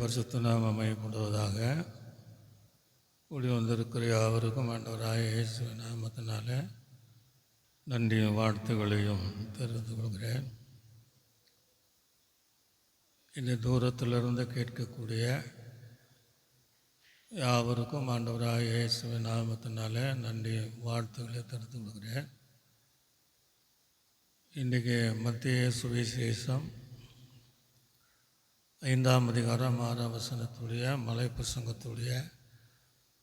பரிசுத்த நாமம் மையப்படுவதாக. கூடி வந்திருக்கிற யாவருக்கும் ஆண்டவராய இயேசு நாமத்தினால நன்றியும் வாழ்த்துக்களையும் தெரிந்து கொள்கிறேன். இந்த தூரத்திலிருந்து கேட்கக்கூடிய யாவருக்கும் ஆண்டவராய இயேசுவின் நாமத்தினால நன்றி வாழ்த்துக்களை தெரிந்து கொள்கிறேன். இன்றைக்கி மத்திய சுவிசேஷம் 5ஆம் அதிகாரம் 6ஆம் வசனத்துடைய மலை பிரசங்கத்துடைய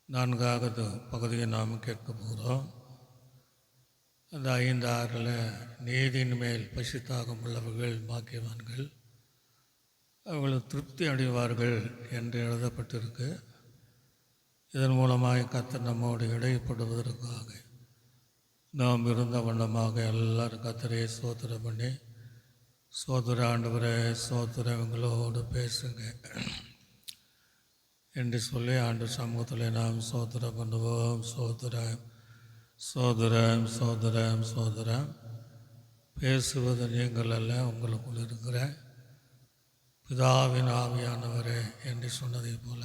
4வது பகுதியை நாம் கேட்க போகிறோம். அந்த 5:6 நீதியின் மேல் பசித்தாகம் உள்ளவர்கள் பாக்கியவான்கள், அவர்கள் திருப்தி அடைவார்கள் என்று எழுதப்பட்டிருக்கு. இதன் மூலமாக கர்த்தர் நம்மோடு இடைப்படுவதற்காக நாம் இருந்த வண்ணமாக எல்லாரும் கர்த்தரை ஸ்தோத்திரம் பண்ணி, சோதர ஆண்டவரே சோதர இவங்களோடு பேசுங்க என்று சொல்லி ஆண்டு சமூகத்தில் நாம் சோதரம் பண்ணுவோம். சோதரம் சோதரம் சோதரம் சோதரம். பேசுவது நீங்கள் அல்ல, உங்களுக்குள் இருக்கிற பிதாவின் ஆவியானவரே என்று சொன்னதை போல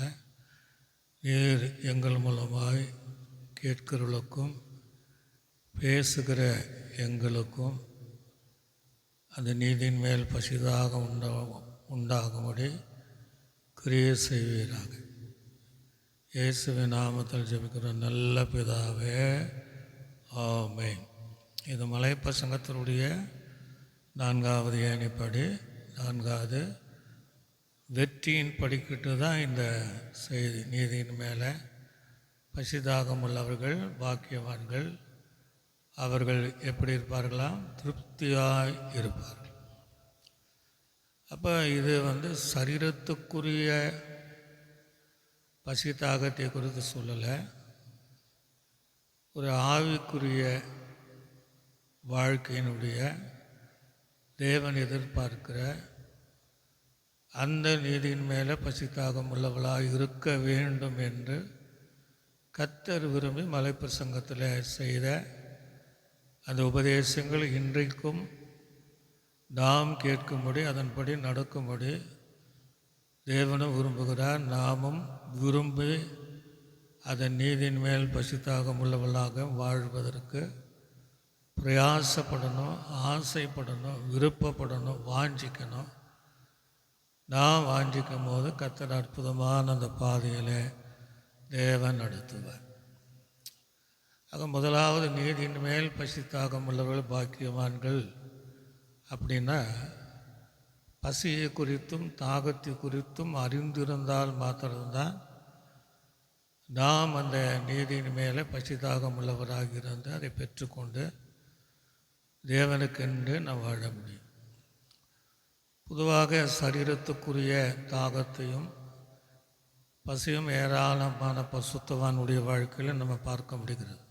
நீர் எங்கள் மூலமாய் கேட்கிறவர்களுக்கும் பேசுகிற எங்களுக்கும் அந்த நீதியின் மேல் பசிதாக உண்டாகும்படி கிரியை செய்வீராக. இயேசுவின் நாமத்தில் ஜெபிக்கிற நல்ல பிதாவே, ஆமென். இது மலை பிரசங்கத்தினுடைய 4வது ஏணிப்படி, 4வது வெற்றியின் படிக்கிட்டு தான் இந்த செய்தி. நீதியின் மேலே பசிதாகம் உள்ளவர்கள் பாக்கியவான்கள், அவர்கள் எப்படி இருப்பார்களாம்? திருப்தியாய் இருப்பார்கள். அப்போ இது சரீரத்துக்குரிய பசி தாகத்தை குறித்து சொல்லலை, ஒரு ஆவிக்குரிய வாழ்க்கையினுடைய தேவன் எதிர்பார்க்கிற அந்த நீதியின் மேலே பசித்தாகம் உள்ளவளாக இருக்க வேண்டும் என்று கர்த்தர் விரும்பி மலைப்பிரசங்கத்தில் செய்த அந்த உபதேசங்கள் இன்றைக்கும் நாம் கேட்கும்படி அதன்படி நடக்கும்படி தேவனும் விரும்புகிறார். நாமும் விரும்பி அதன் நீதியின் மேல் பசித்தாகம் உள்ளவளாக வாழ்வதற்கு பிரயாசப்படணும், ஆசைப்படணும், விருப்பப்படணும், வாஞ்சிக்கணும். நாம் வாஞ்சிக்கும் போது கர்த்தர் அற்புதமான அந்த பாதையில் தேவன் நடத்துவார். ஆக முதலாவது நீதியின் மேல் பசித்தாகம் உள்ளவர்கள் பாக்கியவான்கள் அப்படின்னா, பசியை குறித்தும் தாகத்தை குறித்தும் அறிந்திருந்தால் மாத்திரம்தான் நாம் அந்த நீதியின் மேலே பசித்தாகம் உள்ளவராக இருந்து அதை பெற்றுக்கொண்டு தேவனுக்கென்று நாம் வாழ முடியும். பொதுவாக சரீரத்துக்குரிய தாகத்தையும் பசியும் ஏராளமான பசுத்தவானுடைய வாழ்க்கையில் நம்ம பார்க்க முடிகிறது.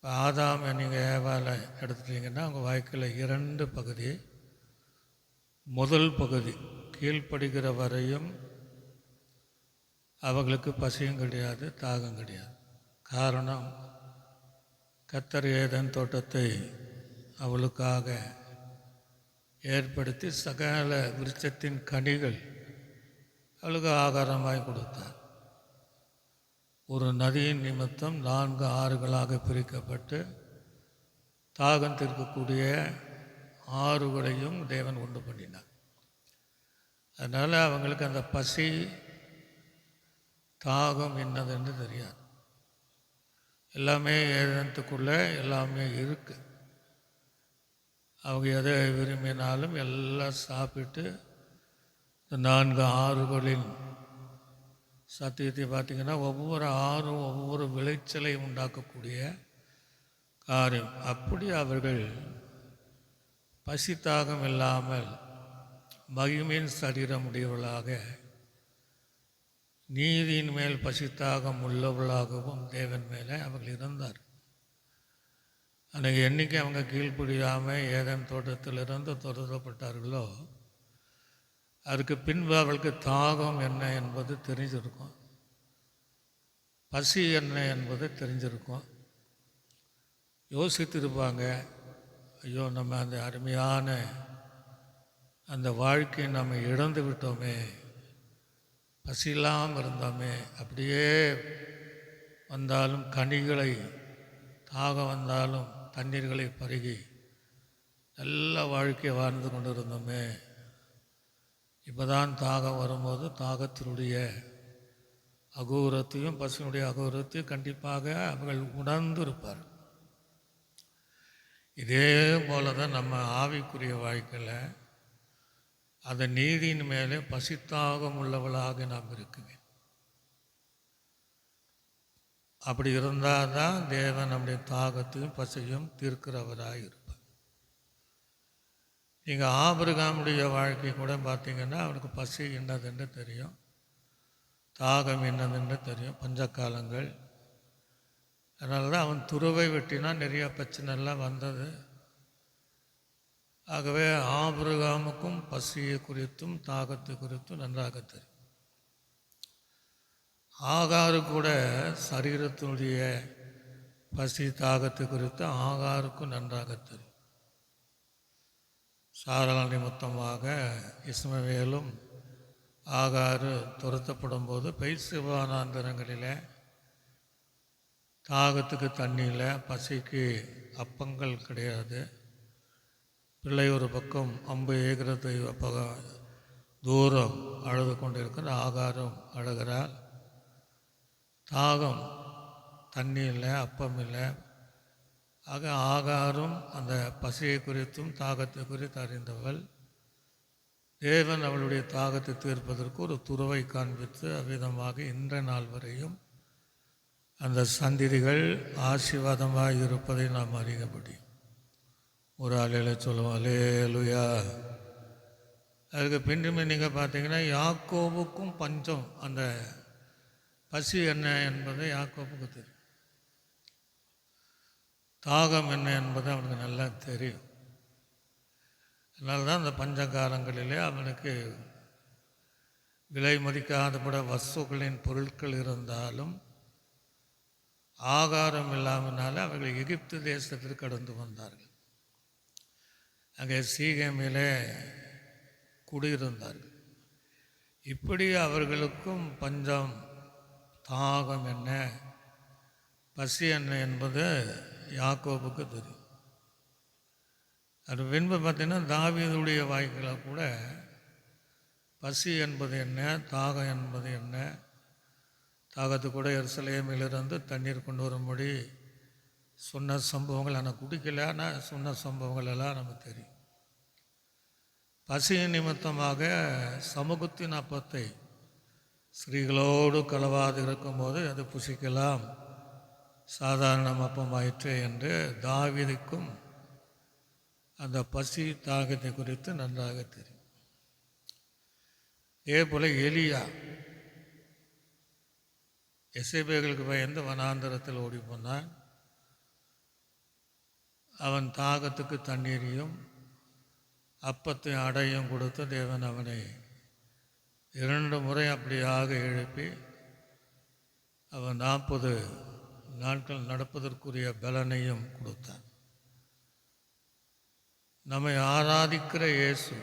இப்போ ஆதாம் நீங்கள் ஏவாலை எடுத்துட்டீங்கன்னா அவங்க வாழ்க்கையில் 2 பகுதி. முதல் பகுதி கீழ்ப்படுகிற வரையும் அவர்களுக்கு பசியும் கிடையாது, தாகம் கிடையாது. காரணம், கர்த்தர் ஏதேன் தோட்டத்தை அவளுக்காக ஏற்படுத்தி சகல விருட்சத்தின் கனிகள் அவளுக்கு ஆகாரமாய் கொடுத்தார். ஒரு நதியின் நிமித்தம் 4 ஆறுகளாக பிரிக்கப்பட்டு தாகம் தீர்க்கக்கூடிய ஆறுகளையும் தேவன் உண்டு பண்ணினார். அதனால் அவங்களுக்கு அந்த பசி தாகம் என்னதுன்னு தெரியாது. எல்லாமே ஏதத்துக்குள்ளே எல்லாமே இருக்குது. அவங்க எதை விரும்பினாலும் எல்லாம் சாப்பிட்டு இந்த 4 ஆறுகளின் சத்தியத்தை பார்த்திங்கன்னா ஒவ்வொரு ஆறும் ஒவ்வொரு விளைச்சலை உண்டாக்கக்கூடிய காரியம். அப்படி அவர்கள் பசித்தாகம் இல்லாமல் மகிமையின் சரீரம் உடையவர்களாக நீதியின் மேல் பசித்தாகம் உள்ளவர்களாகவும் தேவன் மேலே அவர்கள் இருந்தார். அன்றைக்கி என்றைக்கு அவங்க கீழ்ப்படியாமல் ஏதேன் தோட்டத்திலிருந்து துரத்தப்பட்டார்களோ அதுக்கு பின்பு அவளுக்கு தாகம் என்ன என்பது தெரிஞ்சிருக்கும், பசி என்ன என்பது தெரிஞ்சிருக்கும். யோசித்திருப்பாங்க, ஐயோ நம்ம அந்த அருமையான அந்த வாழ்க்கையை நம்ம இழந்து விட்டோமே, பசி இல்லாமல் இருந்தோமே, அப்படியே வந்தாலும் கனிகளை, தாகம் வந்தாலும் தண்ணீர்களை பருகி நல்ல வாழ்க்கையை வாழ்ந்து கொண்டு இருந்தோமே, இப்போ தான் தாகம் வரும்போது தாகத்தினுடைய அகோரத்தையும் பசியினுடைய அகோரத்தையும் கண்டிப்பாக அவர்கள் உணர்ந்து இருப்பார். இதே போல தான் நம்ம ஆவிக்குரிய வாழ்க்கையில் அந்த நீதியின் மேலே பசித்தாகம் உள்ளவளாக நாம் இருக்குங்க. அப்படி இருந்தால் தான் தேவன் நம்முடைய தாகத்தையும் பசியும் தீர்க்கிறவராக இருப்பார். நீங்கள் ஆபிரகாமுடைய வாழ்க்கை கூட பார்த்தீங்கன்னா அவனுக்கு பசி என்னதுன்னு தெரியும், தாகம் என்னதுன்னு தெரியும், பஞ்சக்காலங்கள். அதனால தான் அவன் துருவை வெட்டினா நிறைய பிரச்சனைலாம் வந்தது. ஆகவே ஆபிரகாமுக்கும் பசியை குறித்தும் தாகத்தை குறித்தும் நன்றாக தெரியும். ஆகாரு கூட சரீரத்தினுடைய பசி தாகத்தை குறித்து ஆகாருக்கும் நன்றாக தெரியும். சாராள் நிமித்தமாக இஸ்மவேலும் ஆகாரு துரத்தப்படும் போது பெய்சிவானாந்தரங்களில் தாகத்துக்கு தண்ணியில், பசிக்கு அப்பங்கள் கிடையாது. பிள்ளை ஒரு பக்கம் அம்பு ஏகிறதை தூரம் அழுது கொண்டிருக்கிற ஆகாரம் அழுகிறார். தாகம், தண்ணி இல்லை, அப்பம் இல்லை. ஆக ஆகாரும் அந்த பசியை குறித்தும் தாகத்தை குறித்து அறிந்தவள். தேவன் அவளுடைய தாகத்தை தீர்ப்பதற்கு ஒரு துறவை காண்பித்து அவ்விதமாக இன்றைய நாள் வரையும் அந்த சந்ததிகள் ஆசீர்வாதமாக இருப்பதை நாம் அறிய முடியும். ஒரு ஆளையில சொல்லுவோம் அல்லேலூயா. அதுக்கு பின்னுமே நீங்கள் பார்த்தீங்கன்னா யாக்கோபுக்கும் பஞ்சம், அந்த பசி என்ன என்பதை யாக்கோபுக்கு தெரியும், தாகம் என்ன என்பது அவனுக்கு நல்லா தெரியும். அதனால தான் அந்த பஞ்சகாலங்களிலே அவனுக்கு விலை மதிக்காதபட வஸ்துக்களின் பொருட்கள் இருந்தாலும் ஆகாரம் இல்லாமனால அவர்கள் எகிப்து தேசத்திற்கு கடந்து வந்தார்கள். அங்கே சீகேமிலே குடியிருந்தார்கள். இப்படி அவர்களுக்கும் பஞ்சம், தாகம் என்ன, பசி என்ன என்பது யாக்கோபுக்கு தெரியும். அது பின்பு பார்த்தீங்கன்னா தாவீதுடைய வாய்க்கில் கூட பசி என்பது என்ன, தாகம் என்பது என்ன, தாகத்து கூட எருசலேமிலிருந்து தண்ணீர் கொண்டு வரும்படி சொன்ன சம்பவங்கள், ஆனால் குடிக்கல, ஆனால் சொன்ன சம்பவங்கள் எல்லாம் நமக்கு தெரியும். பசியின் நிமித்தமாக சமூகத்தின் அப்பத்தை ஸ்திரீகளோடு கலவாது இருக்கும்போது அது புசிக்கலாம், சாதாரண அப்பமாயிற்று என்று தாவீதுக்கும் அந்த பசி தாகத்தை குறித்து நன்றாக தெரியும். இதே போல் எலியா எசேபேலுக்கு பயந்து வனாந்தரத்தில் ஓடி போனான். அவன் தாகத்துக்கு தண்ணீரையும் அப்பத்தை அடையும் கொடுத்து தேவன் அவனை 2 முறை அப்படியாக எழுப்பி அவன் 40 நாட்கள் நடப்பதற்குரிய பலனையும் கொடுத்தான். நம்மை ஆராதிக்கிற இயேசு,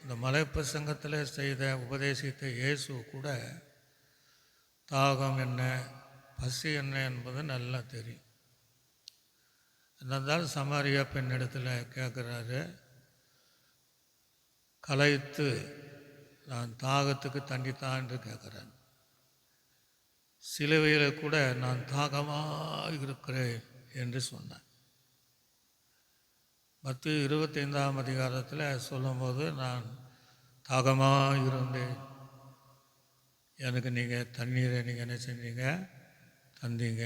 இந்த மலைப்பிரசங்கத்தில் செய்த உபதேசித்த இயேசு கூட தாகம் என்ன, பசி என்ன என்பது நல்லா தெரியும். அதனால் சமாரியா பெண்ணிடத்தில் கேட்குறாரு, கலைத்து நான் தாகத்துக்கு தண்ணி தான் என்று கேட்குறேன். சிலுவையில் கூட நான் தாகமாக இருக்கிறேன் என்று சொன்னேன். மத்திய 25ஆம் அதிகாரத்தில் சொல்லும்போது நான் தாகமாக இருந்தேன், எனக்கு நீங்கள் தண்ணீரை நீங்கள் என்ன செஞ்சீங்க, தந்தீங்க.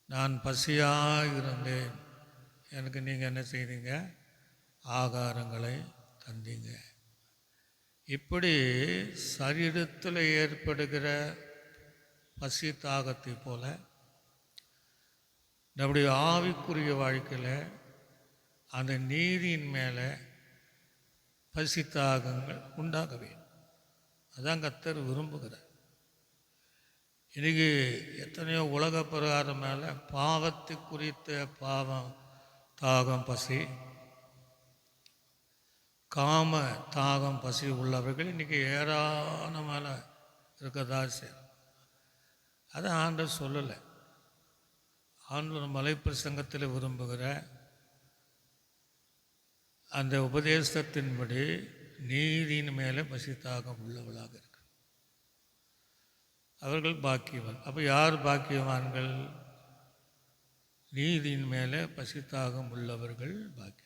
நான் பசியாக இருந்தேன், எனக்கு நீங்கள் என்ன செய்தீங்க, ஆகாரங்களை தந்தீங்க. இப்படி சரீரத்தில் ஏற்படுகிற பசி தாகத்தை போல நம்முடைய ஆவிக்குரிய வாழ்க்கையில் அந்த நீதியின் மேலே பசி தாகங்கள் உண்டாக வேண்டும். அதான் கர்த்தர் விரும்புகிறார். இன்றைக்கி எத்தனையோ உலக பிரகாரம் மேலே பாவத்தை குறித்த பாவம், தாகம், பசி, காம தாகம் பசி உள்ளவர்கள் இன்றைக்கி ஏராளமான இருக்கதா செய்யும். அதை ஆண்டவர் சொல்லலை. ஆண்டவர் மலைப்பிரசங்கத்தில் விரும்புகிற அந்த உபதேசத்தின்படி நீதியின் மேலே பசி தாகம் உள்ளவளாக இருக்கு. அவர்கள் பாக்கியவான். அப்போ யார் பாக்கியவான்கள்? நீதியின் மேலே பசி தாகம் உள்ளவர்கள் பாக்கியம்.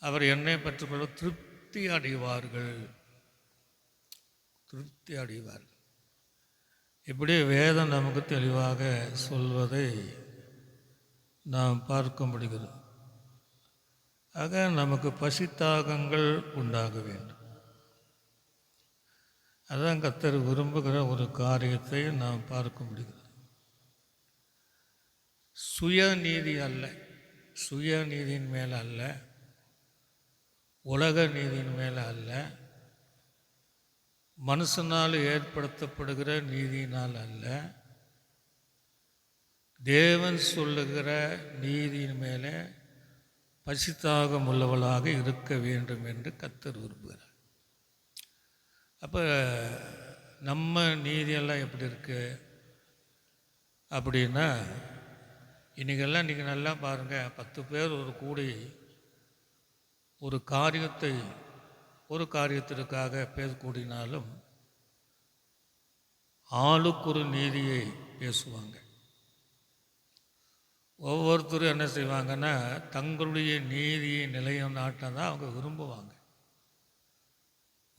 அவர் என்னை பெற்றுக்கொள்ள திருப்தி அடைவார்கள். திருப்தி அடைவார்கள். இப்படி வேதம் நமக்கு தெளிவாக சொல்வதை நாம் பார்க்க முடிகிறது. ஆக நமக்கு பசித்தாகங்கள் உண்டாக வேண்டும். அதான் கர்த்தர் விரும்புகிற ஒரு காரியத்தை நாம் பார்க்க முடிகிறது. சுயநீதி அல்ல, சுயநீதியின் மேலே அல்ல, உலக நீதியின் மேலே அல்ல, மனுஷனால் ஏற்படுத்தப்படுகிற நீதியினால் அல்ல, தேவன் சொல்லுகிற நீதியின் மேலே பசித்தாகம் உள்ளவளாக இருக்க வேண்டும் என்று கர்த்தர் விரும்புகிறார். அப்போ நம்ம நீதியெல்லாம் எப்படி இருக்கு அப்படின்னா, இன்றைக்கெல்லாம் நீங்கள் நல்லா பாருங்கள், 10 பேர் ஒரு கூடி ஒரு காரியத்திற்காக பேச கூடினாலும் ஆளுக்கு ஒரு நீதியை பேசுவாங்க. ஒவ்வொருத்தரும் என்ன செய்வாங்கன்னா, தங்களுடைய நீதியை நிலைநாட்ட தான் அவங்க விரும்புவாங்க.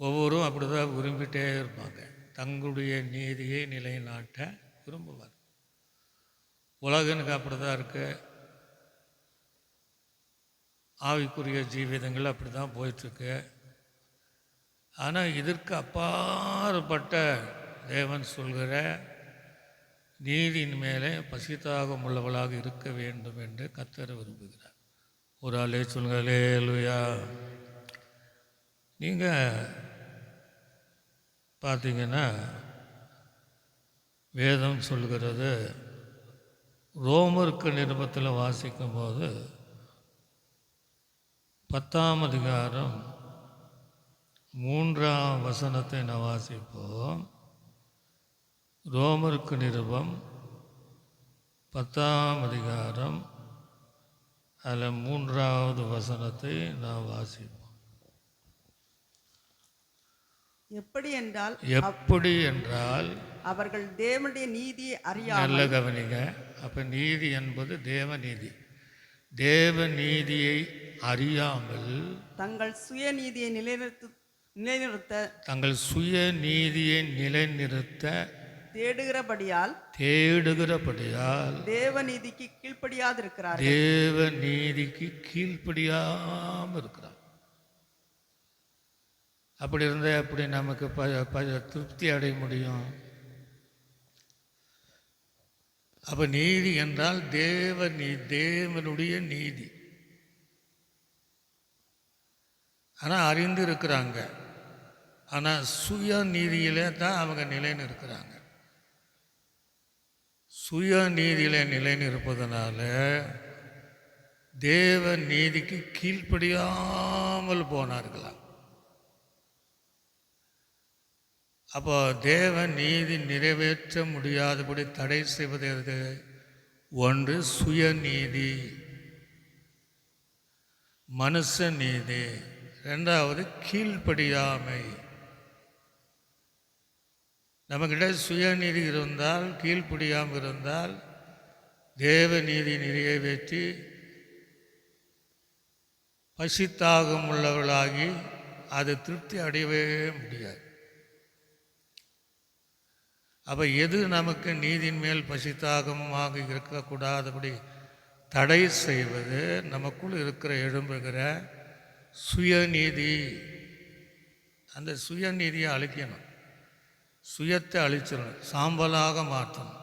ஒவ்வொருவரும் அப்படி தான் விரும்பிகிட்டே இருப்பாங்க. தங்களுடைய நீதியை நிலைநாட்ட விரும்புவார். உலகனுக்கு அப்படி தான் இருக்குது. ஆவிக்குரிய ஜீவிதங்கள் அப்படி தான் போயிட்டுருக்கு. ஆனால் இதற்கு அப்பாற்பட்ட தேவன் சொல்கிற நீதியின் மேலே பசித்தாகம் உள்ளவளாக இருக்க வேண்டும் என்று கர்த்தர் விரும்புகிறார். ஒரு ஆளே சொல்லுங்க, அல்லேலூயா. நீங்கள் பார்த்தீங்கன்னா வேதம் சொல்கிறது, ரோமருக்கு நிருபத்தில் வாசிக்கும்போது 10ஆம் அதிகாரம் 3ஆம் வசனத்தை நான் வாசிப்போம். ரோமருக்கு நிருபம் 10ஆம் அதிகாரம் அதில் 3வது வசனத்தை நான் வாசிப்போம். எப்படி என்றால் அவர்கள் தேவனுடைய நீதியை அறியாமல். நல்ல கவனிங்க. அப்போ நீதி என்பது தேவநீதி. தேவநீதியை அறியாமல் தங்கள் சுயநீதியை நிலைநிறுத்த தேடுகிறபடியால் தேவநீதிக்கு கீழ்ப்படியாமல் இருக்கிறார். அப்படி இருந்தால் எப்படி நமக்கு திருப்தி அடைய முடியும்? அப்போ நீதி என்றால் தேவனுடைய நீதி. ஆனால் அறிந்து இருக்கிறாங்க, ஆனால் சுய நீதியிலே தான் அவங்க நிலைன்னு இருக்கிறாங்க. சுய நீதியில் நிலைன்னு இருப்பதனால தேவ நீதிக்கு கீழ்ப்படியாமல் போனார்களாம். அப்போ தேவ நீதி நிறைவேற்ற முடியாதபடி தடை செய்வது எது? ஒன்று சுயநீதி, மனுஷ நீதி. 2வது கீழ்ப்படியாமை. நம்மக்கிட்ட சுயநீதி இருந்தால், கீழ்ப்படியாமல் இருந்தால் தேவ நீதி நிறைவேற்றி பசித்தாகம் உள்ளவர்களாகி அது திருப்தி அடையவே முடியாது. அப்போ எது நமக்கு நீதியின் மேல் பசித்தாகமாக இருக்கக்கூடாதபடி தடை செய்வது? நமக்குள் இருக்கிற எழும்புகிற சுயநீதி. அந்த சுயநீதியை அழிக்கணும், சுயத்தை அழிச்சிடணும், சாம்பலாக மாற்றணும்.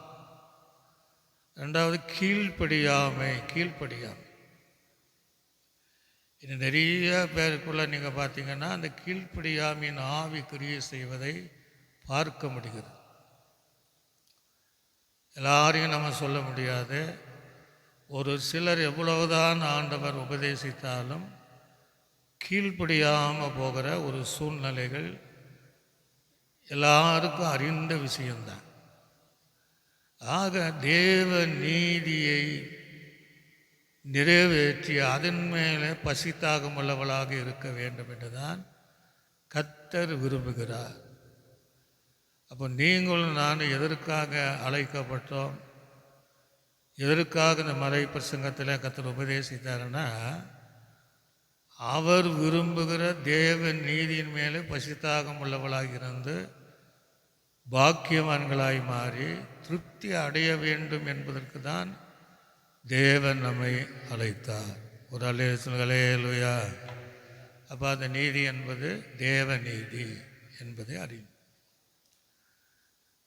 2வது கீழ்ப்படியாமை. இன்னும் நிறைய பேருக்குள்ள நீங்கள் பார்த்தீங்கன்னா அந்த கீழ்ப்படியாமையின் ஆவி கிரியை செய்வதை பார்க்க முடிகிறது. எல்லாரையும் நம்ம சொல்ல முடியாது. ஒரு சிலர் எவ்வளவுதான் ஆண்டவர் உபதேசித்தாலும் கீழ்ப்படியாமல் போகிற ஒரு சூழ்நிலைகள் எல்லாருக்கும் அறிந்த விஷயம்தான். ஆக தேவ நீதியை நிறைவேற்றி அதன் மேலே பசித்தாகம் உள்ளவளாக இருக்க வேண்டும் என்றுதான் கர்த்தர் விரும்புகிறார். அப்போ நீங்களும் நான் எதற்காக அழைக்கப்பட்டோம், எதற்காக இந்த மறை பிரசங்கத்தில் கர்த்தர் உபதேசித்தாருன்னா, அவர் விரும்புகிற தேவ நீதியின் மேலே பசித்தாகம் உள்ளவளாக இருந்து பாக்கியவான்களாய் மாறி திருப்தி அடைய வேண்டும் என்பதற்கு தான் தேவன் நம்மை அழைத்தார். ஒரு அல்லேலூயா. அப்போ அந்த நீதி என்பது தேவ நீதி என்பதை அறியும்.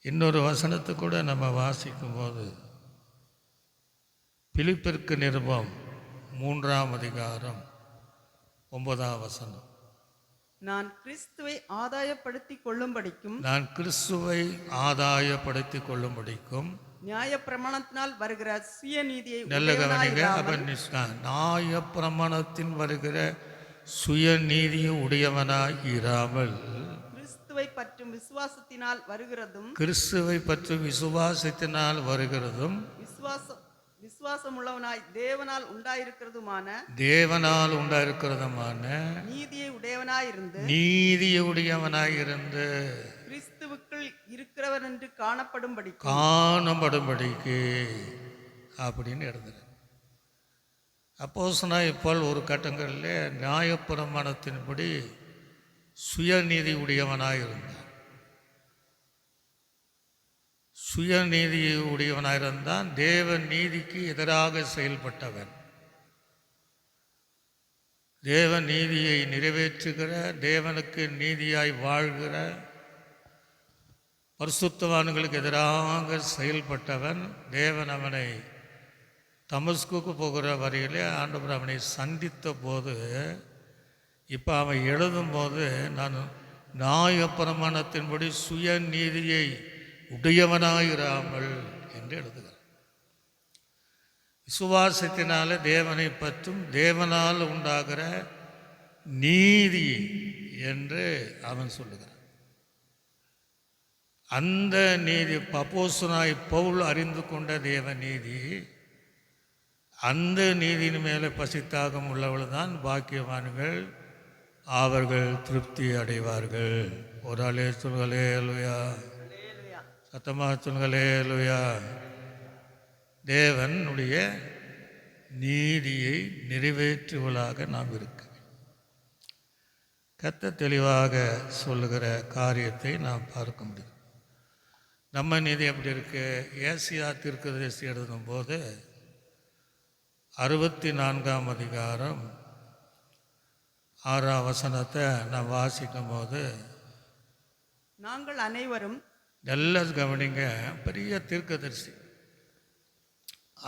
இன்னொரு வசனத்தை கூட நம்ம வாசிக்கும் போது பிலிப்பிற்கு நிருபம் 3ஆம் அதிகாரம் 9ஆம் வசனம். நான் கிறிஸ்துவை ஆதாயப்படுத்திக் கொள்ளும்படிக்கும் நியாயப்பிரமாணத்தினால் வருகிற சுயநீதியை நல்ல கவனிங்க. அப்ப நியாயப்பிரமாணத்தின் வருகிற சுயநீதியும் உடையவனாய் இராமல் கிறிஸ்துவை பற்றும் விசுவாசத்தினால் வருகிறதும் விசுவாசமுள்ளவனாய் தேவனால் உண்டாயிருக்கிறதுமான நீதியை உடையவனாயிருந்து கிறிஸ்துவுக்குள் இருக்கிறவர் என்று காணப்படும்படிக்கு அப்படின்னு எழுதுற. அப்போஸ்தலனாகிய பவுல் ஒரு கட்டங்களில் நியாயப்பிரமாணத்தின்படி சுயநீதி உடையவனாயிருந்தார். சுயநீதி உடையவனாயிருந்தான். தேவ நீதிக்கு எதிராக செயல்பட்டவன். தேவ நீதியை நிறைவேற்றுகிற, தேவனுக்கு நீதியாய் வாழ்கிற, பரிசுத்தவான்களுக்கு எதிராக செயல்பட்டவன். தேவன் அவனை தமஸ்குக்கு போகிற வரையிலே ஆண்டவர் அவனை சந்தித்த போது, இப்போ அவன் எழுதும்போது நான் நியாயப்பிரமாணத்தின்படி சுயநீதியை உடையவனாயிராமல் என்று எழுதுகிறார். விசுவாசத்தினால தேவனை பற்றும் தேவனால் உண்டாகிற நீதி என்று அவன் சொல்லுகிறான். அந்த நீதி அப்போஸ்தலனாகிய பவுல் அறிந்து கொண்ட தேவ நீதி, அந்த நீதியின் மேலே பசித்தாகம் உள்ளவள் தான் பாக்கியவான்கள், அவர்கள் திருப்தி அடைவார்கள். ஒரு ஆளே சொல்களே அல்லையா, சத்தமாக சொல்களே அல்லையா. தேவனுடைய நீதியை நிறைவேற்றுவதாக நாம் இருக்க கர்த்தர் தெளிவாக சொல்லுகிற காரியத்தை நாம் பார்க்க முடியும். நம்ம நீதி எப்படி இருக்கு? ஏசியா தீர்க்கதரிசி எழுதும் போது 64ஆம் அதிகாரம் 6ஆம் வசனத்தை நாம் வாசிக்கும் போது, நாங்கள் அனைவரும், நல்ல கவனிங்க, பெரிய தீர்க்கதரிசி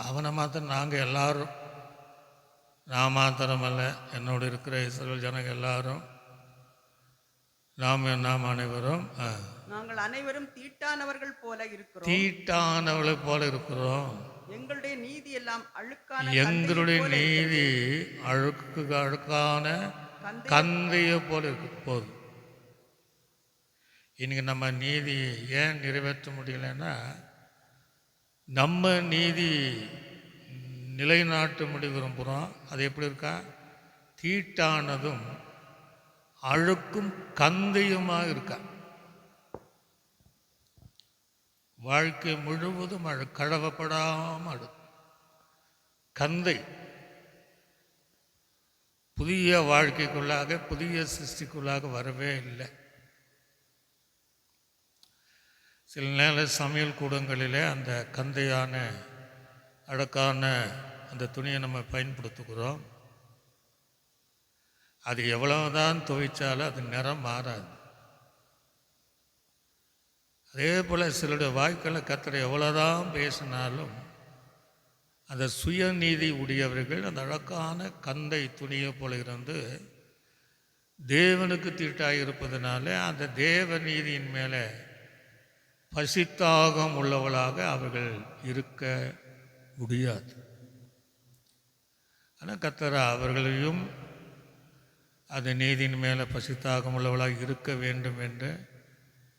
அவனை மாத்திரம் நாங்கள் எல்லாரும், நான் மாத்திரமல்ல, என்னோடு இருக்கிற இஸ்ரவேல் ஜனங்க எல்லாரும், நாம் அனைவரும் நாங்கள் அனைவரும் தீட்டானவர்கள் போல இருக்கிறோம். தீட்டானவளை போல இருக்கிறோம். எங்களுடைய நீதி எல்லாம் அழுக்கான கந்தையை போல இருக்கு. போதும். இன்னைக்கு நம்ம நீதி ஏன் நிறைவேற்ற முடியலைன்னா, நம்ம நீதி நிலைநாட்ட முடி விரும்புகிறோம். அது எப்படி இருக்கா? தீட்டானதும் அழுக்கும் கந்தையுமாக இருக்கா. வாழ்க்கை முழுவதும் கழுவப்படாமல் கந்தை. புதிய வாழ்க்கைக்குள்ளாக, புதிய சிருஷ்டிக்குள்ளாக வரவே இல்லை. சில நேர சமையல் கூடங்களிலே அந்த கந்தையான அழுக்கான அந்த துணியை நம்ம பயன்படுத்துகிறோம். அது எவ்வளவுதான் துவைச்சாலும் அது நிறம் மாறாது. அதே போல் சிலருடைய வாய்க்களை கர்த்தர் எவ்வளோதான் பேசினாலும் அந்த சுயநீதி உடையவர்கள் அந்த அழகான கந்தை துணியை போல இருந்து தேவனுக்கு தீட்டாக இருப்பதனால அந்த தேவ நீதியின் மேலே பசித்தாகம் உள்ளவளாக அவர்கள் இருக்க முடியாது. ஆனால் கர்த்தர் அவர்களையும் அது நீதியின் மேலே பசித்தாகம் உள்ளவளாக இருக்க வேண்டும் என்று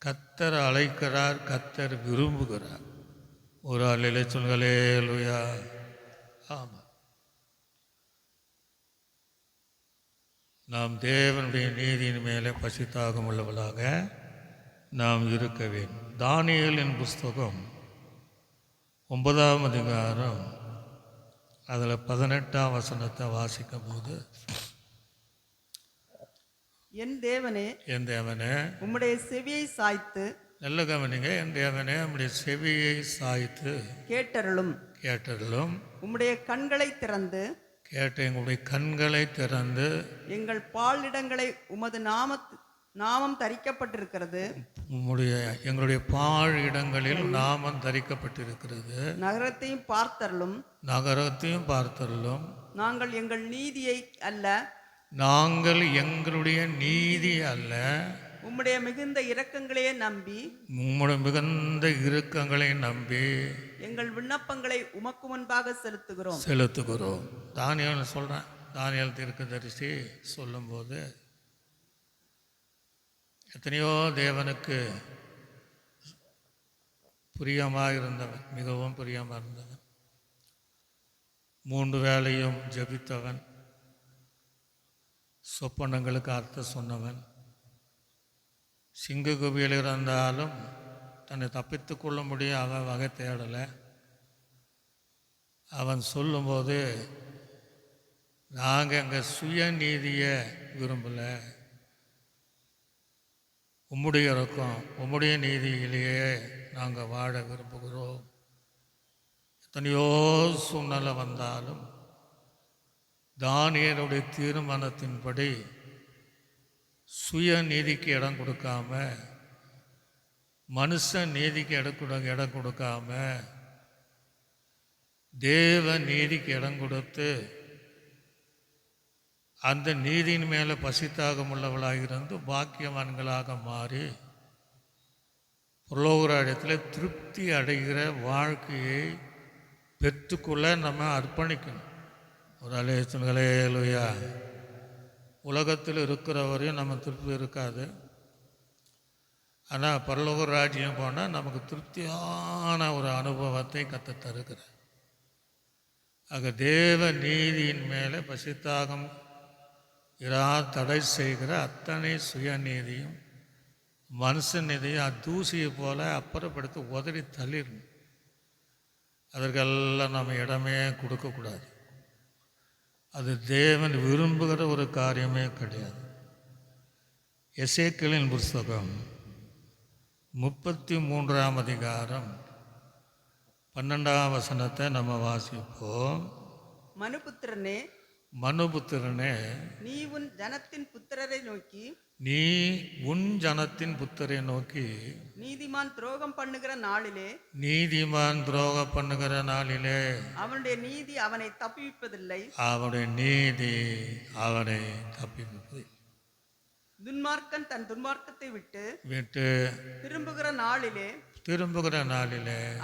கர்த்தர் அழைக்கிறார், கர்த்தர் விரும்புகிறார். ஒரு அல்லேலூயா சொல்லுங்களே. அல்லேலூயா. ஆமாம், நாம் தேவனுடைய நீதியின் மேலே பசித்தாகம் உள்ளவளாக நாம் இருக்க வேண்டும். தானியேலின் புஸ்தகம் 9ஆம் அதிகாரம் அதில் 18ஆம் வசனத்தை வாசிக்கும் போது, என் தேவனே என் தேவனே, உம்முடைய செவியை சாய்த்து நல்ல கவனிங்க, என் தேவனே உம்முடைய செவியை சாய்த்து கேட்டருளும். கேட்டருளும். உம்முடைய கண்களை திறந்து கேட்ட எங்களுடைய கண்களை திறந்து, எங்கள் பாலிடங்களை உமது நாமம் தரிக்கப்பட்டிருக்கிறது. எங்களுடைய பாழ் இடங்களில் நாமம் தரிக்கப்பட்டிருக்கிறது. நகரத்தையும் பார்த்தருளும். நகரத்தையும் பார்த்தருளும். நாங்கள் எங்கள் நீதியை அல்ல, நாங்கள் எங்களுடைய நீதி அல்ல, உம்முடைய மிகுந்த இரக்கங்களையே நம்பி, உம்முடைய மிகுந்த இரக்கங்களை நம்பி எங்கள் விண்ணப்பங்களை உமக்கு முன்பாக செலுத்துகிறோம். தானியேல் சொல்கிறேன். தானியேல் தீர்க்கதரிசி சொல்லும்போது, எத்தனையோ தேவனுக்கு பிரியமாக இருந்தவன், மிகவும் பிரியமாக இருந்தவன், 3 வேளையும் ஜெபித்தவன், சொப்பனங்களுக்கு அர்த்தம் சொன்னவன், சிங்க குபியில் இருந்தாலும் தன்னை தப்பித்து கொள்ள முடியும் அவன் வகை தேடலை. அவன் சொல்லும்போது, நாங்கள் எங்கள் சுயநீதியை விரும்பலை, உம்முடைய இரக்கம் உம்முடைய நீதியிலேயே நாங்கள் வாழ விரும்புகிறோம். எத்தனையோ சூழ்நிலை வந்தாலும் தானியேலுடைய தீர்மானத்தின்படி சுய நீதிக்கு இடம் கொடுக்காம, மனுஷ நீதிக்கு இடம் கொடுக்காம, தேவ நீதிக்கு இடம் கொடுத்து அந்த நீதியின் மேலே பசித்தாகம் உள்ளவளாக இருந்து பாக்கியவான்களாக மாறி பரலோக இடத்துல திருப்தி அடைகிற வாழ்க்கையை பெற்றுக்கொள்ள நம்ம அர்ப்பணிக்கணும். ஒரு அல்லேலூயா. உலகத்தில் இருக்கிற வரையும் நம்ம திருப்தி இருக்காது. ஆனால் பரலோக ராஜ்யம் போனால் நமக்கு திருப்தியான ஒரு அனுபவத்தை கற்றுத் தருகிறார். ஆக தேவ நீதியின் மேலே பசித்தாகம் தடை செய்கிற அத்தனை சுயநீதியும் மனுஷ நீதியும் தூசியை போல அப்புறப்படுத்தி உதறி தள்ளிடணும். அதற்கெல்லாம் நம்ம இடமே கொடுக்கக்கூடாது. அது தேவன் விரும்புகிற ஒரு காரியமே கிடையாது. எசேக்கியேலின் புஸ்தகம் 33ஆம் அதிகாரம் 12ஆம் வசனத்தை நம்ம வாசிப்போம். மனுபுத்திரனே, நீ உன் ஜனத்தின் புத்திரரை நோக்கி நீதிமான் துரோகம் பண்ணுகிற நாளிலே அவனுடைய நீதி அவனை தப்புவிப்பதில்லை. துன்மார்க்கன் தன் துன்மார்க்கத்தை விட்டு திரும்புகிற நாளிலே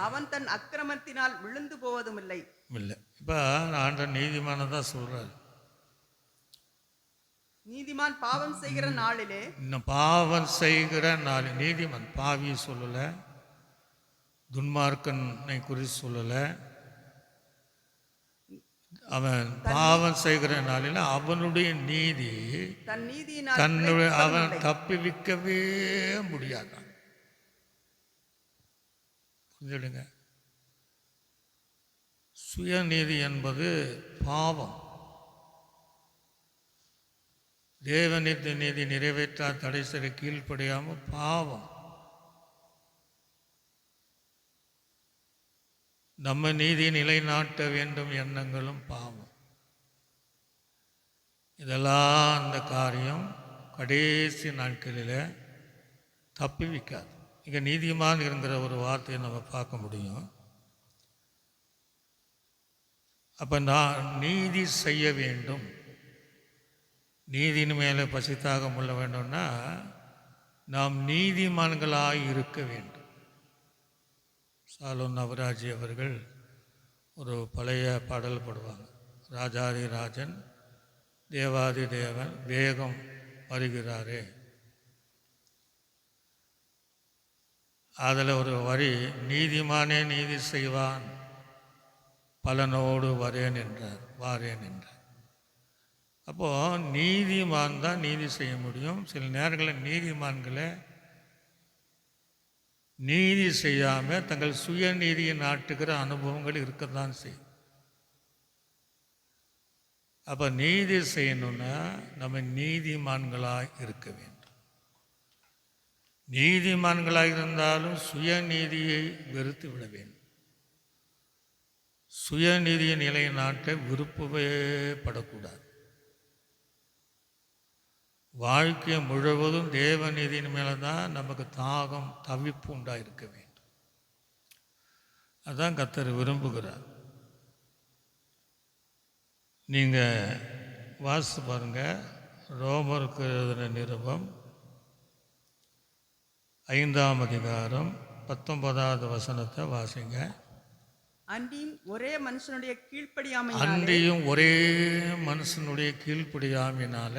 அவன் தன் அக்கிரமத்தினால் விழுந்து போவதும் இல்லை. இப்போ ஆண்டவர் நீதிமானை தான் சொல்றார். நீதிமான் பாவம் செய்கிற நாளிலே, நீதிமான் பாவி சொல்லல, துன்மார்க்கனை குறித்து சொல்லல, அவன் பாவம் செய்கிற நாளில் அவனுடைய நீதி தன்னுடைய அவன் தப்பிவிக்கவே முடியாதான். புரிஞ்சுடுங்க. சுயநீதி என்பது பாவம். தேவனின் நீதி நிறைவேற்றா தடை செய்ய கீழ்ப்படியாமல் பாவம். நம்ம நீதியை நிலைநாட்ட வேண்டும் எண்ணங்களும் பாவம். இதெல்லாம் அந்த காரியம் கடைசி நாட்களில் தப்பி வைக்காது. இங்கே நீதிமான் என்கிற ஒரு வார்த்தையை நம்ம பார்க்க முடியும். அப்போ நான் நீதி செய்ய வேண்டும், நீதியின் மேலே பசித்தாகம் கொள்ள வேண்டும்னா நாம் நீதிமான்களாக இருக்க வேண்டும். சாலோன் நவராஜி அவர்கள் ஒரு பழைய பாடல் பாடுவாங்க. ராஜாதி ராஜன் தேவாதி தேவன் வேகம் வருகிறாரே. அதில் ஒரு வரி, நீதிமானே நீதி செய்வான் பலனோடு வாரேன் என்றார். அப்போது நீதிமான் தான் நீதி செய்ய முடியும். சில நேரங்களில் நீதிமான்களை நீதி செய்யாமல் தங்கள் சுயநீதியை நாட்டுகிற அனுபவங்கள் இருக்கத்தான் செய்யும். அப்போ நீதி செய்யணும்னா நம்ம நீதிமான்களாக இருக்க வேண்டும். நீதிமான்களாக இருந்தாலும் சுயநீதியை வெறுத்து விட வேண்டும். சுயநீதியை நிலைநாட்ட விருப்பவே படக்கூடாது. வாழ்க்கை முழுவதும் தேவநீதியின் மேலே தான் நமக்கு தாகம் தவிப்பு உண்டாயிருக்க வேண்டும். அதான் கர்த்தர் விரும்புகிறார். நீங்கள் வாசித்து பாருங்கள், ரோமருக்கு எழுதின நிருபம் 5ஆம் அதிகாரம் 19வது வசனத்தை வாசிங்க. அன்றியும் ஒரே மனுஷனுடைய கீழ்ப்படியாமையினால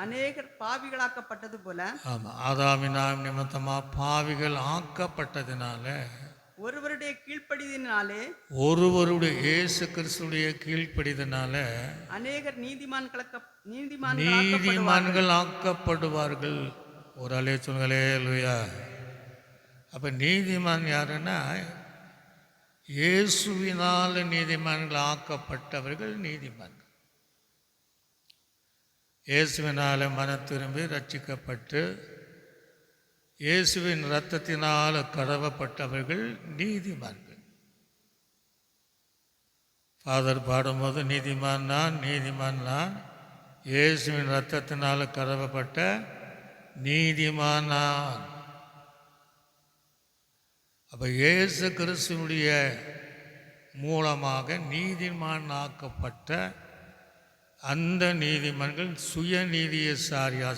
அநேகர் பாவிகளாக்கப்பட்டது போல, ஆமாம், ஆதாமினாம் நிமித்தமாக பாவிகள் ஆக்கப்பட்டதினால ஒருவருடைய கீழ்ப்படிதினாலே, ஒருவருடைய இயேசு கிறிஸ்துடைய கீழ்ப்படிதனால அநேகர் நீதிமான்கள் ஆக்கப்படுவார்கள். ஒரு அலே சொல்களே இல்லையா? அப்போ நீதிமான் யாருன்னா இயேசுவினால் நீதிமான்கள் ஆக்கப்பட்டவர்கள் நீதிமான்கள். இயேசுவினால் மனம் திரும்பி ரட்சிக்கப்பட்டு இயேசுவின் இரத்தத்தினால் கடவப்பட்டவர்கள் நீதிமான்கள். ஃபாதர் பாடும்போது நீதிமான் நான் இயேசுவின் இரத்தத்தினால் கடவப்பட்ட நீதிமான் நான். அப்போ இயேசு கிறிஸ்துவனுடைய மூலமாக நீதிமான் ஆக்கப்பட்ட அந்த நீதிமான்கள் சுயநீதியை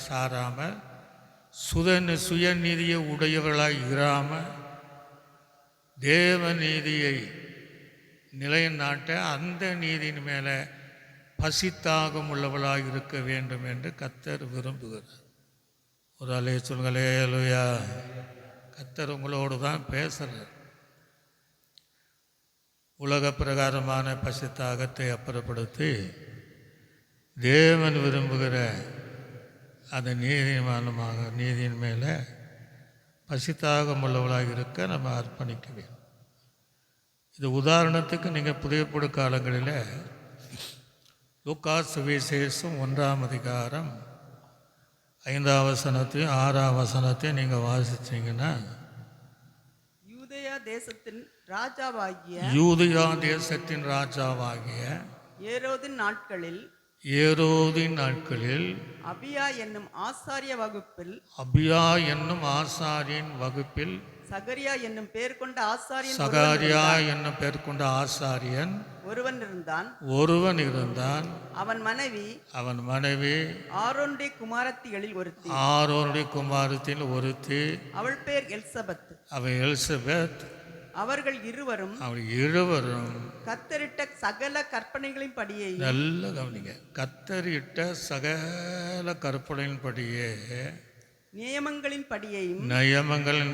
சாராமல் சுயநீதியை உடையவர்களாக இராமல் தேவநீதியை நிலைநாட்ட அந்த நீதியின் மேலே பசித்தாகம் உள்ளவளாக இருக்க வேண்டும் என்று கர்த்தர் விரும்புகிறார். ஒரு அலே சொல்களே அல்லையா? கர்த்தர் உங்களோடு தான் பேசுகிறார். உலக பிரகாரமான பசித்தாகத்தை அப்புறப்படுத்தி தேவன் விரும்புகிற அந்த நீதியின் மேலே பசித்தாகம் உள்ளவளாக இருக்க நம்ம அர்ப்பணிக்க வேண்டும். இது உதாரணத்துக்கு நீங்கள் புதிய பொது காலங்களில் லூக்கா சுவிசேஷம் 1ஆம் அதிகாரம் 5ஆம் வசனத்தையும் 6ஆம் வசனத்தையும் நீங்கள் வாசிச்சிங்கன்னா, யூதேயா தேசத்தின் ராஜாவாகிய ஏரோதின் நாட்களில் அபியா என்னும் ஆசாரியன் வகுப்பில் சகரியா என்னும் பெயர் கொண்ட ஆசாரியன் ஒருவன் இருந்தான். அவன் மனைவி ஆரோனுடைய குமாரத்திகளில் ஒருத்தி. அவள் பெயர் எலிசபெத். அவர்கள் இருவரும் கர்த்தரிட்ட சகல கற்பனைகளின் படியே, நல்ல கவனிங்க, கர்த்தரிட்ட சகல கற்பனையின் படியே, நியமங்களின்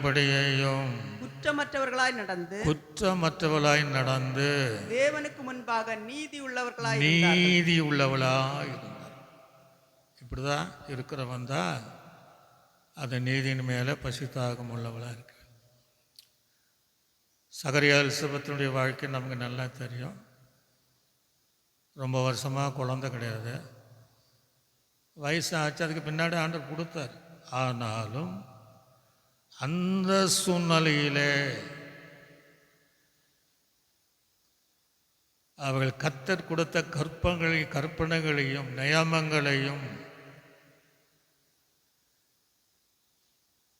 படியையும் குற்றமற்றவர்களாய் நடந்து தேவனுக்கு முன்பாக நீதி உள்ளவர்களாய் இருந்தார். இப்படிதான் இருக்கிறவன் தான் அந்த நீதியின் மேலே பசித்தாகம் உள்ளவளாக இருக்கு. சகரியா எலிசபெத்தினுடைய வாழ்க்கை நமக்கு நல்லா தெரியும். ரொம்ப வருஷமாக குழந்தை கிடையாது, வயசாச்சு. அதுக்கு பின்னாடி ஆண்டவர் கொடுத்தார். ஆனாலும் அந்த சூழ்நிலையிலே அவர்கள் கர்த்தர் கொடுத்த கற்பனைகளையும் நியமங்களையும்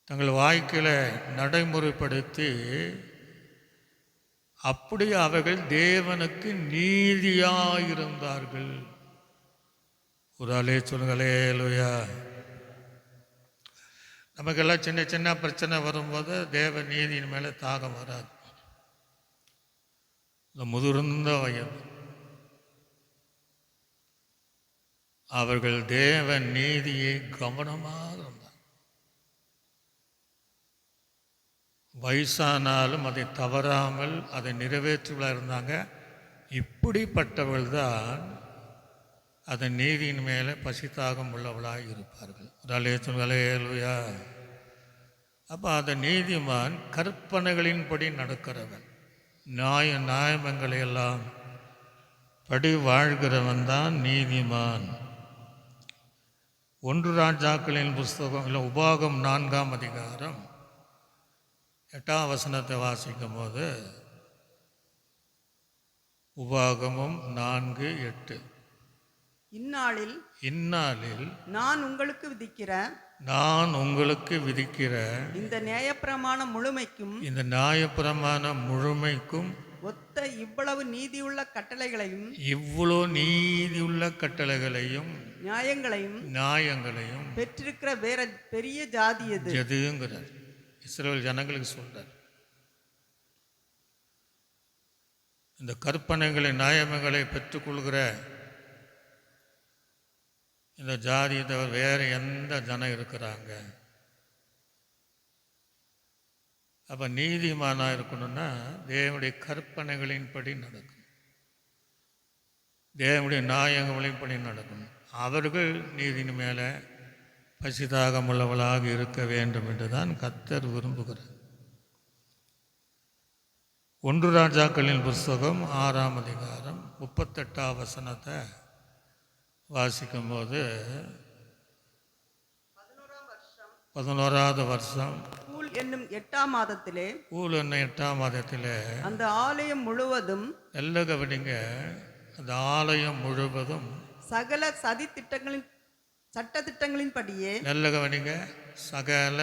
தங்கள் வாழ்க்கையில் நடைமுறைப்படுத்தி அப்படி அவர்கள் தேவனுக்கு நீதியாயிருந்தார்கள். ஒரு அலே சொல்களே லூயா. நமக்கெல்லாம் சின்ன சின்ன பிரச்சனை வரும்போது தேவ நீதியின் மேலே தாகம் வராது. இந்த முதிர்ந்த வயது அவர்கள் தேவ நீதியை கவனமாக இருந்தார். வயசானாலும் அதை தவறாமல் அதை நிறைவேற்றுவதாக இருந்தாங்க. இப்படிப்பட்டவர்கள் தான் அதன் நீதியின் மேலே பசித்தாகம் உள்ளவளாக இருப்பார்கள். அலேலுயா. அப்போ அந்த நீதிமான் கற்பனைகளின்படி நடக்கிறவன், நியாயங்களை எல்லாம் படி வாழ்கிறவன் தான் நீதிமான். 1 ராஜாக்களின் புஸ்தகம் இல்லை உபாகம் 4ஆம் அதிகாரம் 8ஆம் வசனத்தை வாசிக்கும் போது, உபாகமும் 4:8, இந்நாளில் நான் உங்களுக்கு விதிக்கிற இந்த நியாயப்பிரமாணம் முழுமைக்கும் ஒத்த இவ்வளவு நீதியுள்ள கட்டளைகளையும் நியாயங்களையும் பெற்றிருக்கிற வேற பெரிய ஜாதி எதுங்கிறார். இஸ்ரவேல் ஜனங்களுக்கு சொல்றார். இந்த கற்பனைகளை நியாயங்களை பெற்றுக்கொள்கிற இந்த ஜாதியை தவிர வேறு எந்த ஜனம் இருக்கிறாங்க? அப்போ நீதிமானாக இருக்கணும்னா தேவனுடைய கற்பனைகளின்படி நடக்கணும், தேவனுடைய நியாயங்களின்படி நடக்கணும். அவர்கள் நீதியின் மேலே பசிதாகமுள்ளவளாக இருக்க வேண்டும் என்று தான் கர்த்தர் விரும்புகிறார். 1 ராஜாக்களின் புஸ்தகம் 6ஆம் அதிகாரம் 38ஆம் வசனத்தை வாசிக்கும் போது, 11வது வருஷம் ஊல் என்னும் 8ஆம் மாதத்திலே அந்த ஆலயம் முழுவதும், நல்ல கவனிங்க, அந்த ஆலயம் முழுவதும் சகல சட்டதிட்டங்களின்படியே, நல்ல கவனிங்க, சகல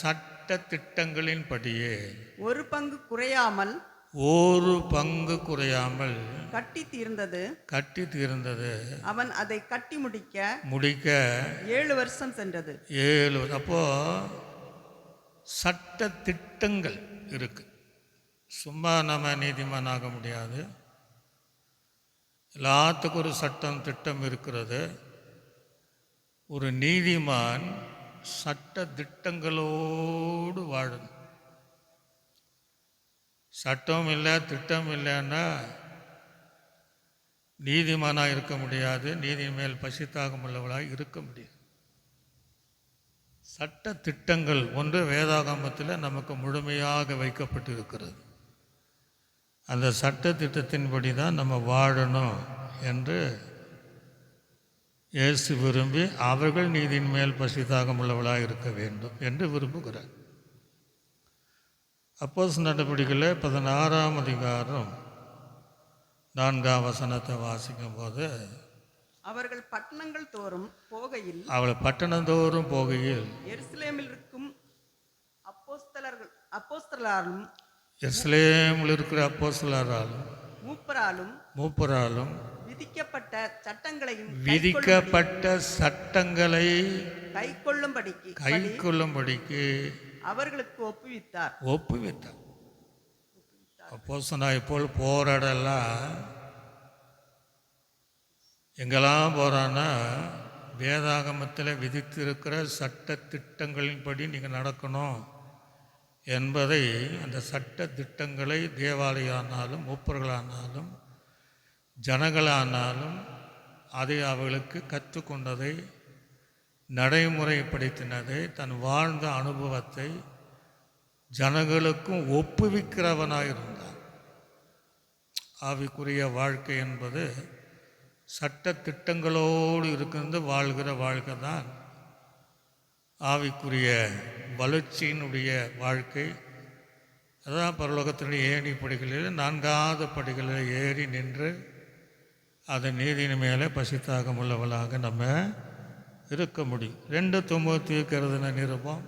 சட்டதிட்டங்களின்படியே ஒரு பங்கு குறையாமல் கட்டி தீர்ந்தது. அவன் அதை கட்டி முடிக்க 7 வருஷம் சென்றது. 7. அப்போ சட்ட திட்டங்கள் இருக்கு. சும்மா நம்ம நீதிமானாக முடியாது. எல்லாத்துக்கும் ஒரு சட்டம் திட்டம் இருக்கிறது. ஒரு நீதிமான் சட்ட திட்டங்களோடு வாழணும். சட்டம் இல்லை, திட்டம் இல்லைன்னா நீதிமானாக இருக்க முடியாது, நீதியின் மேல் பசித்தாகம் உள்ளவளாக இருக்க முடியாது. சட்ட திட்டங்கள் ஒன்று வேதாகமத்தில் நமக்கு முழுமையாக வைக்கப்பட்டிருக்கிறது. அந்த சட்ட திட்டத்தின்படி தான் நம்ம வாழணும் என்று இயேசு விரும்பி, அவர்கள் நீதியின் மேல் பசிதாகம் உள்ளவளாக இருக்க வேண்டும் என்று விரும்புகிறார். அப்போஸ்தலர் நடபடிகளில் 16ஆம் அதிகாரம் 4ஆம் வசனத்தை வாசிக்கும் போது, அவர்கள் பட்டணங்கள் தோறும் போகையில், எருசலேமில் இருக்கும் அப்போஸ்தலராலும் மூப்பராலும் விதிக்கப்பட்ட சட்டங்களை கைக்கொள்ளும்படிக்கு அவர்களுக்கு ஒப்புவித்தார். அப்போஸ்தலனாய் போல் போராடலாம். எங்கெல்லாம் போகிறான்னா, வேதாகமத்தில் விதித்திருக்கிற சட்ட திட்டங்களின்படி நீங்கள் நடக்கணும் என்பதை, அந்த சட்ட திட்டங்களை தேவாலயானாலும் மூப்பர்களானாலும் ஜனங்களானாலும் அதை அவர்களுக்கு கற்றுக்கொண்டதை, நடைமுறைப்படுத்தினதை, தன் வாழ்ந்த அனுபவத்தை ஜனங்களுக்கும் ஒப்புவிக்கிறவனாக இருந்தான். ஆவிக்குரிய வாழ்க்கை என்பது சட்ட திட்டங்களோடு இருந்து வாழ்கிற வாழ்க்கை தான் ஆவிக்குரிய வளர்ச்சியினுடைய வாழ்க்கை. அதுதான் பரலோகத்தினுடைய ஏணி படிகளில் 4வது படிகளில் ஏறி நின்று அதன் நீதியின் மேலே பசித்தாகம் உள்ளவளாக நம்ம இருக்க முடியும். 2 தீமோத்தேயுவுக்கு எழுதின நிருபம்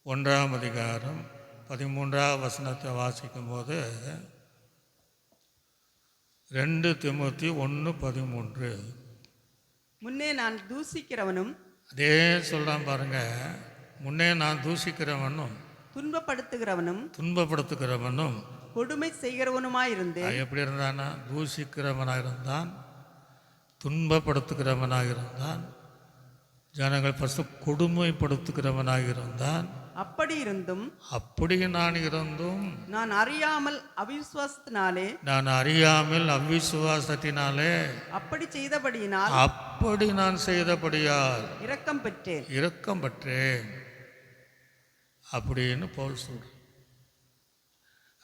1ஆம் அதிகாரம் 13ஆம் வசனத்தை வாசிக்கும் போது, 2 தீமோத்தேயு 1:13, முன்னே நான் தூசிக்கிறவனும், அதே சொல்கிறான் பாருங்க, முன்னே நான் தூசிக்கிறவனும் துன்பப்படுத்துகிறவனும் கொடுமை செய்கிறவனுமாயிருந்தேன். எப்படி இருந்தானா? தூசிக்கிறவனாக இருந்தான், துன்பப்படுத்துகிறவனாக இருந்தான், ஜனங்கள் கொடுமைப்படுத்துகிறவனாக இருந்தான். அப்படி இருந்தும் அப்படி நான் இருந்தும் நான் அறியாமல் அவிசுவாசத்தினாலே அப்படி செய்தபடியினால் அப்படி நான் செய்தபடியால் இரக்கம் பெற்றேன் அப்படின்னு பவுல் சொல்ற.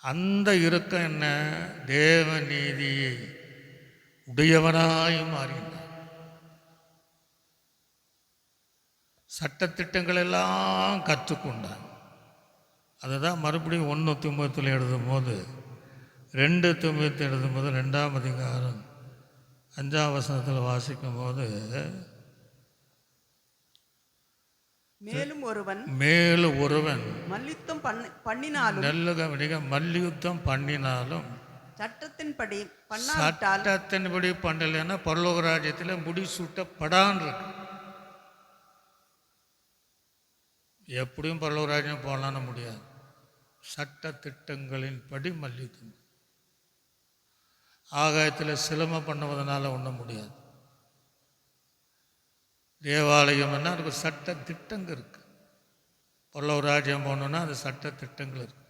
அந்த இரக்கம் என்ன? தேவ நீதியை உடையவனாயும் மாறினான். சட்டத்திட்டங்கள் எல்லாம் கற்றுக்கொண்டான். அதை தான் மறுபடியும் 1 தீமோத்தேயுல எழுதும் போது 2 தீமோத்தேயுல எழுதும் போது 2ஆம் அதிகாரம் 5ஆம் வசனத்தில் வாசிக்கும் போது, மேலும் ஒருவன் மல்யுத்தம் பண்ணினாலும் நல்ல மல்யுத்தம் பண்ணினாலும் சட்டத்தின்படி பண்ணலைன்னா பரலோக ராஜ்யத்தில் முடிசூட்டப்படான் இருக்கு. எப்படியும் பரலோக ராஜ்யம் போகலான்னு முடியாது. சட்ட திட்டங்களின் படி மல்யுத்தம். ஆகாயத்தில் சிலமம் பண்ணுவதனால ஒன்றும் முடியாது. தேவாலயம்னா அதுக்கு சட்ட திட்டங்கள் இருக்கு. பரலோக ராஜ்யம் போகணுன்னா அது சட்ட திட்டங்கள் இருக்கு.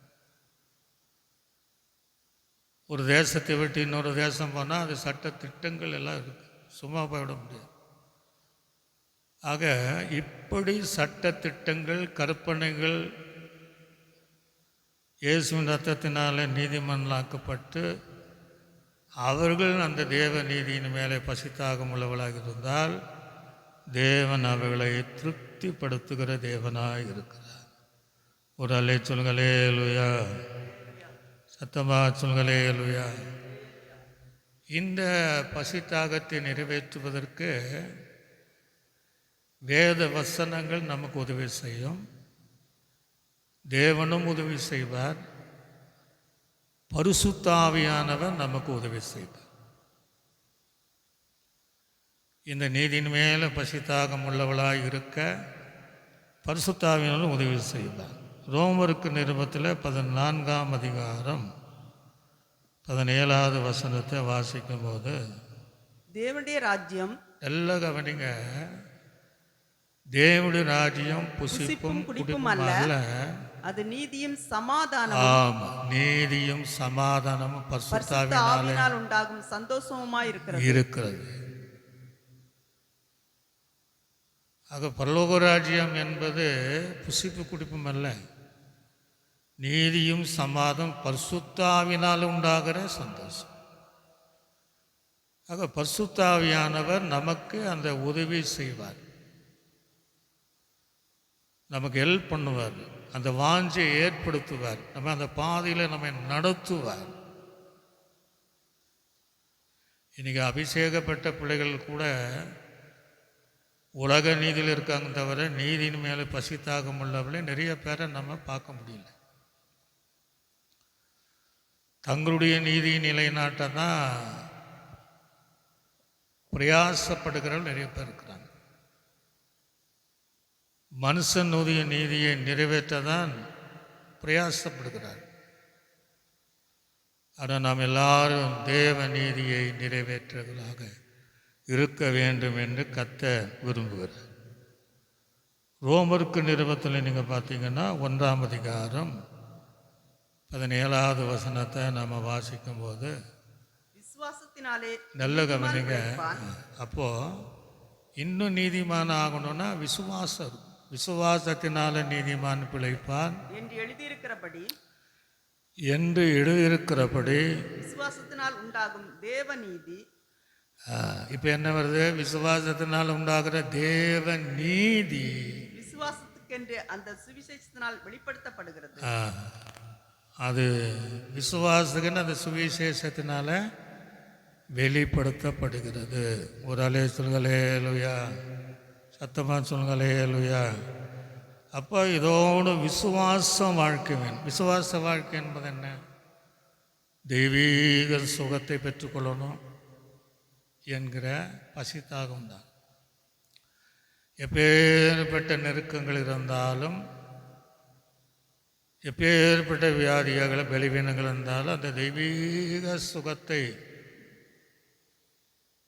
ஒரு தேசத்தை விட்டு இன்னொரு தேசம் போனால் அது சட்ட திட்டங்கள் எல்லாம் இருக்கு. சும்மா போய்விட முடியாது. ஆக இப்படி சட்ட திட்டங்கள், கற்பனைகள் இயேசுவின் ரத்தத்தினால நீதிமன்றாக்கப்பட்டு அவர்கள் அந்த தேவ நீதியின் மேலே பசித்தாகம் உள்ளவர்களாக இருந்தால் தேவன் அவர்களை திருப்திப்படுத்துகிற தேவனாய் இருக்கிறார். ஒரு அல்லே சொல்களே லுயா, சத்தமா சொல்களே லுயா. இந்த பசித்தாகத்தை நிறைவேற்றுவதற்கு வேத வசனங்கள் நமக்கு உதவி செய்யும். தேவனும் உதவி செய்வார். பரிசுத்த ஆவியானவர் நமக்கு உதவி செய்வார். இந்த நீதியின் மேலே பசித்தாகம் உள்ளவளாய் இருக்க பரிசுத்த ஆவியானவர் உதவி செய்வார். ரோமருக்கு நிருபத்தில் 14ஆம் அதிகாரம் 17ஆவது வசனத்தை வாசிக்கும் போது, தேவனுடைய ராஜ்யம் எல்லாம் கவனிங்க, தேவனுடைய ராஜ்யம் புசிப்பும் குடிப்பும் அல்ல, அது நீதியும் சமாதானமும், நீதியும் சமாதானமும் பரிசுத்த ஆவியினால் உண்டாகும் சந்தோஷமுமாய் இருக்கிறது. ஆக பரலோக ராஜ்யம் என்பது புசிப்பு குடிப்பும் அல்ல, நீதியும் சமாதானம் பரிசுத்த ஆவியினால் உண்டாகிற சந்தோஷம். ஆக பரிசுத்த ஆவியானவர் நமக்கு அந்த உதவி செய்வார், நமக்கு ஹெல்ப் பண்ணுவார், அந்த வாஞ்சை ஏற்படுத்துவார், நம்ம அந்த பாதையில் நம்ம நடத்துவார். இன்னைக்கு அபிஷேகப்பட்ட பிள்ளைகள் கூட உலக நீதியில் இருக்காங்க தவிர நீதியின் மேலே பசித்தாகம் உள்ளவர்களே நிறைய பேரை நம்ம பார்க்க முடியல. தங்களுடைய நீதியை நிலைநாட்ட தான் பிரயாசப்படுகிறவர்கள் நிறைய பேர் இருக்கிறாங்க. மனுஷனுடைய நீதியை நிறைவேற்ற தான் பிரயாசப்படுகிறார். ஆனால் நாம் எல்லாரும் தேவ நீதியை நிறைவேற்றுவதாக இருக்க வேண்டும் என்று கர்த்தர் விரும்புகிறார். ரோமருக்கு நிருபத்தில் நீங்கள் பார்த்தீங்கன்னா 1ஆம் அதிகாரம் 17ஆவது வசனத்தை நாம் வாசிக்கும் போது நல்ல கவனிங்க. அப்போது இன்னும் நீதிமான ஆகணும்னா விசுவாசம், விசுவாசத்தினால நீதிமான் பிழைப்பான் என்று எழுதியிருக்கிறபடி விசுவாசத்தினால் உண்டாகும் தேவ நீதி. இப்போ என்ன வருது? விசுவாசத்தினால் உண்டாகிற தேவ நீதி விசுவாசத்துக்கென்று அந்த சுவிசேஷத்தினால் வெளிப்படுத்தப்படுகிறது. அது விசுவாசத்துக்குன்னு அந்த சுவிசேஷத்தினால வெளிப்படுத்தப்படுகிறது. ஒரு அலே சொல்களே லுயா, சத்தமாக சொல்களே லுயா. அப்போ இதோடு விசுவாசம் வாழ்க்கை வேணும். விசுவாச வாழ்க்கை என்பது என்ன? தெய்வீக சுகத்தை பெற்றுக்கொள்ளணும் என்கிற பசித்தாகம் தான். எப்பேற்பட்ட நெருக்கங்கள் இருந்தாலும், எப்பேற்பட்ட வியாதிகள் பலவீனங்கள் இருந்தாலும் அந்த தெய்வீக சுகத்தை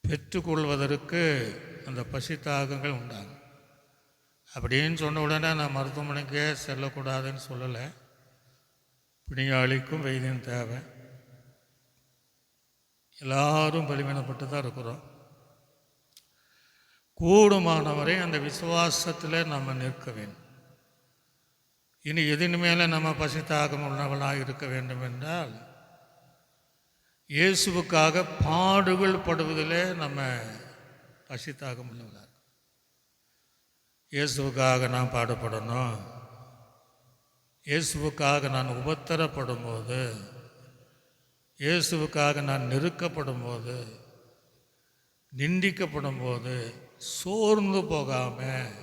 பெற்றுக்கொள்வதற்கு அந்த பசி தாகங்கள் உண்டாகும். அப்படின்னு சொன்ன உடனே நான் மருத்துவமனைக்கே செல்லக்கூடாதுன்னு சொல்லலை. பிணியாளிக்கும் வைத்தியம் தேவை. எல்லாரும் பலவீனப்பட்டு தான் இருக்கிறோம். கூடுமானவரை அந்த விசுவாசத்தில் நம்ம நிற்க வேண்டும். இனி எதின் மேலே நம்ம பசி தாகம் உள்ளவர்களாக இருக்க வேண்டும் என்றால் இயேசுவுக்காக பாடுகள் படுவதிலே நம்ம பசி தாகம் உள்ளவர்களாக இருக்கோம். இயேசுவுக்காக நான் பாடுபடணும், இயேசுவுக்காக நான் உபத்திரப்படும் போது, இயேசுவுக்காக நான் நெருக்கப்படும் போது, நிந்திக்கப்படும் போது சோர்ந்து போகாமல்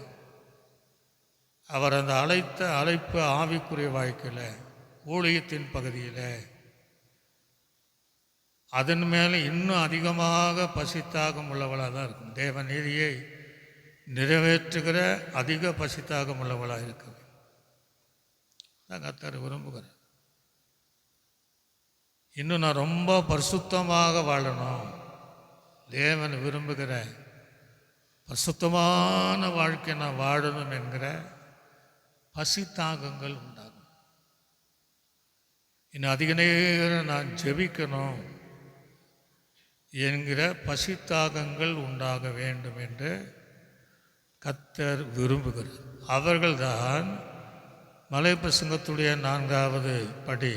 அவர் அந்த அழைப்பு ஆவிக்குரிய வாழ்க்கையில் ஊழியத்தின் பகுதியில் அதன் மேலே இன்னும் அதிகமாக பசித்தாகம் உள்ளவளாக தான் இருக்கும். தேவ நீதியை நிறைவேற்றுகிற அதிக பசித்தாகம் உள்ளவளாக இருக்க தான் கர்த்தர் விரும்புகிறார். இன்னும் நான் ரொம்ப பரிசுத்தமாக வாழணும், தேவன் விரும்புகிற பரிசுத்தமான வாழ்க்கை நான் வாழணும் என்கிற பசித்தாகங்கள் உண்டாகும். இன்னும் அதிக நேரம் நான் ஜெபிக்கணும் என்கிற பசித்தாகங்கள் உண்டாக வேண்டும் என்று கர்த்தர் விரும்புகிறார். அவர்கள்தான் மலைப்பிரசங்கத்துடைய 4வது படி,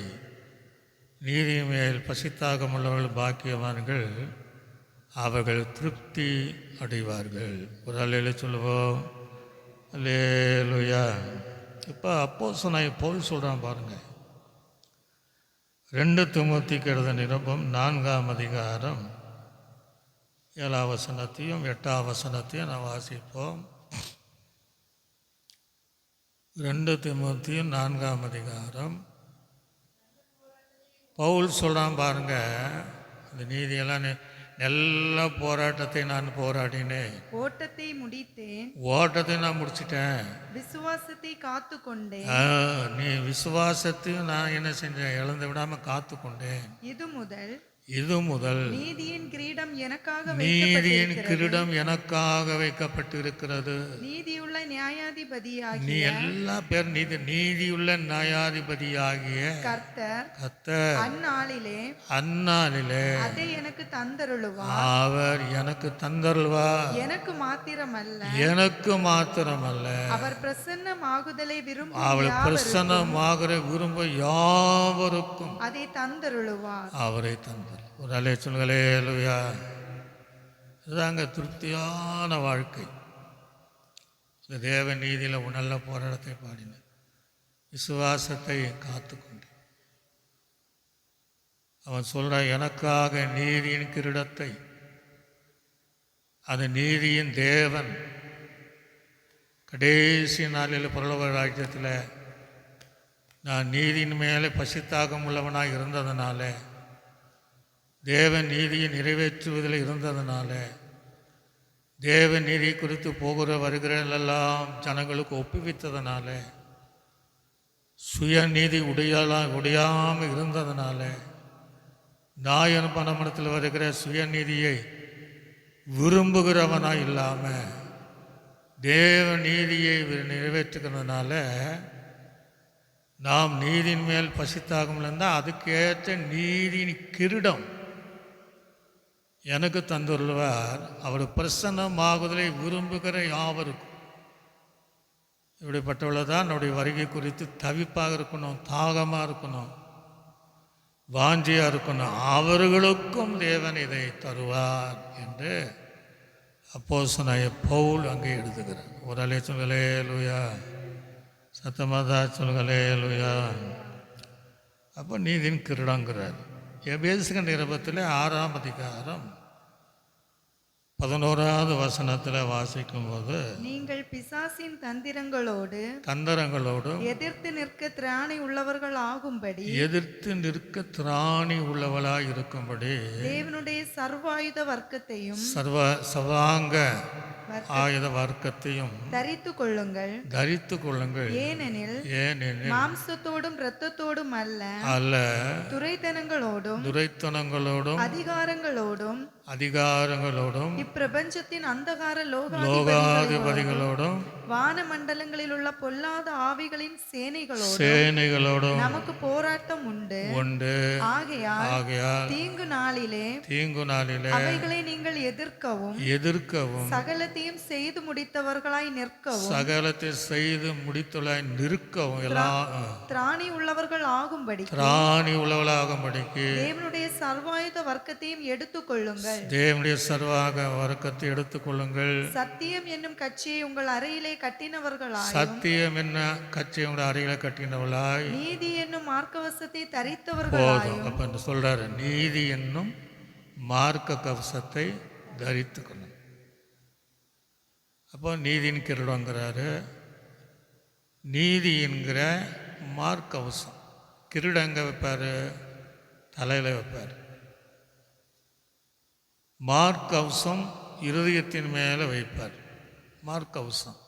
நீதி மேல் பசித்தாகம் உள்ளவர்கள் பாக்கியவான்கள், அவர்கள் திருப்தி அடைவார்கள். ஒரு அல்லேலூயா சொல்லுவோம். அல்லேலூயா. இப்போ அப்போஸ்தலனாகிய பவுல் சொல்கிறான் பாருங்கள். 2 தீமோத்தேயுக்கு எழுதின நிருபம் 4ஆம் அதிகாரம் 7ஆம் வசனத்தையும் 8ஆம் வசனத்தையும் நான் வாசிப்போம். 2 தீமோத்தேயு 4ஆம் அதிகாரம் பவுல் சொல்கிறான் பாருங்க. அந்த நீதியெல்லாம் நல்ல போராட்டத்தை நான் போராடினேன், ஓட்டத்தை முடித்தேன், ஓட்டத்தை நான் முடிச்சிட்டேன், விசுவாசத்தை காத்து கொண்டேன். நீ விசுவாசத்தையும் நான் என்ன செஞ்சேன், இழந்து விடாம காத்து கொண்டேன். இது முதல் நீதியின் கிரீடம் எனக்காக வைக்கப்பட்டிருக்கிறது. நீதியுள்ள நியாயாதிபதியாகிய நீ எல்லா பேர் நீதியுள்ள நியாயாதிபதியாகிய கர்த்தர் அந்நாளிலே அதை எனக்கு தந்தருளுவார். அவர் எனக்கு தந்தருள்வார். எனக்கு மாத்திரமல்ல அவர் பிரசன்னமாகுதலை விரும்ப யாவருக்கும் அதை தந்தருளுவார். அவரை தந்தார். ஒரு அலே சொல்களே அல்லேலூயா. இதுதாங்க திருப்தியான வாழ்க்கை. இந்த தேவ நீதியில் நல்ல போராட்டத்தை பாடினேன், விசுவாசத்தை காத்துக்கொண்டேன். அவன் சொல்ற, எனக்காக நீதியின் கிரீடத்தை, அது நீதியின் தேவன் கடைசி நாளில் பரலோக ராஜ்யத்தில் நான் நீதியின் மேலே பசித்தாகம் உள்ளவனாக இருந்ததுனால, தேவ நீதியை நிறைவேற்றுவதில் இருந்ததுனால, தேவ நீதி குறித்து போகிற வருகிறெல்லாம் ஜனங்களுக்கு ஒப்புவித்ததுனால, சுயநீதி உடையாமல் இருந்ததுனால, நாயன் பணமனத்தில் வருகிற சுயநீதியை விரும்புகிறவனாக இல்லாமல் தேவ நீதியை நிறைவேற்றுகிறதுனால நாம் நீதியின் மேல் பசித்தாகம் இருந்தால் அதுக்கேற்ற நீதியின் கிரீடம் எனக்கு தந்துள்ளார். அவர் பிரசன்னமாகுதலை விரும்புகிற யாவருக்கும். இப்படிப்பட்டவளை தான் நம்முடைய வருகை குறித்து தவிப்பாக இருக்கணும், தாகமாக இருக்கணும், வாஞ்சியாக இருக்கணும். அவர்களுக்கும் தேவன் இதை தருவார் என்று அப்போஸ்தலனாகிய பவுல் அங்கே எழுதுகிறார். ஒரு அலே சொல்களே அல்லேலூயா. சத்தமாதா சொல்களே அல்லேலூயா. அப்போ நீதியின் கிரீடங்கிறார். எபேசிய நிருபத்தில் 6ஆம் அதிகாரம் 11வது வசனத்தில் வாசிக்கும் போது, நீங்கள் பிசாசின் தந்திரங்களோடு எதிர்த்து நிற்க திராணி உள்ளவர்களாய் இருக்கும்படி தேவனுடைய சர்வாயுத வர்க்கத்தையும் சர்வாங்க ஆயுத வர்க்கத்தையும் தரித்து கொள்ளுங்கள். ஏனெனில் மாம்சத்தோடும் இரத்தத்தோடும் அல்ல, துரைத்தனங்களோடும் அதிகாரங்களோடும் இப்பிரபஞ்சத்தின் அந்தகார லோகாதிபதிகளோடும் வானமண்டலங்களில் உள்ள பொல்லாத ஆவிகளின் சேனைகளோடும் சேனைகளோடும் நமக்கு போராட்டம் உண்டு. உண்டு. ஆகையால் தீங்கு நாளிலே அவைகளை நீங்கள் எதிர்க்கவும் சகலத்தையும் செய்து முடித்தவர்களாய் நிற்கவும் எல்லாம் திராணி உள்ளவர்கள் ஆகும்படிக்கு தேவனுடைய சர்வாயுத வர்க்கத்தையும் எடுத்துக்கொள்ளுங்கள். சத்தியம் என்னும் கட்சியை உங்கள் அறையிலே கட்டினவர்களாய் நீதி என்னும் மார்க்கவசத்தை தரித்தவர்களாயும். அப்ப சொல்றாரு, நீதி என்னும் மார்க்க கவசத்தை தரித்துக்கணும். அப்போ நீதியின் கிரீடங்கிறாரு. நீதி என்கிற மார்க்கவசம் கிரீடங்க வைப்பார், தலையில் வைப்பார். மார்க்கவசம் இருதயத்தின் மேலே வைப்பார். மார்க்கவசம்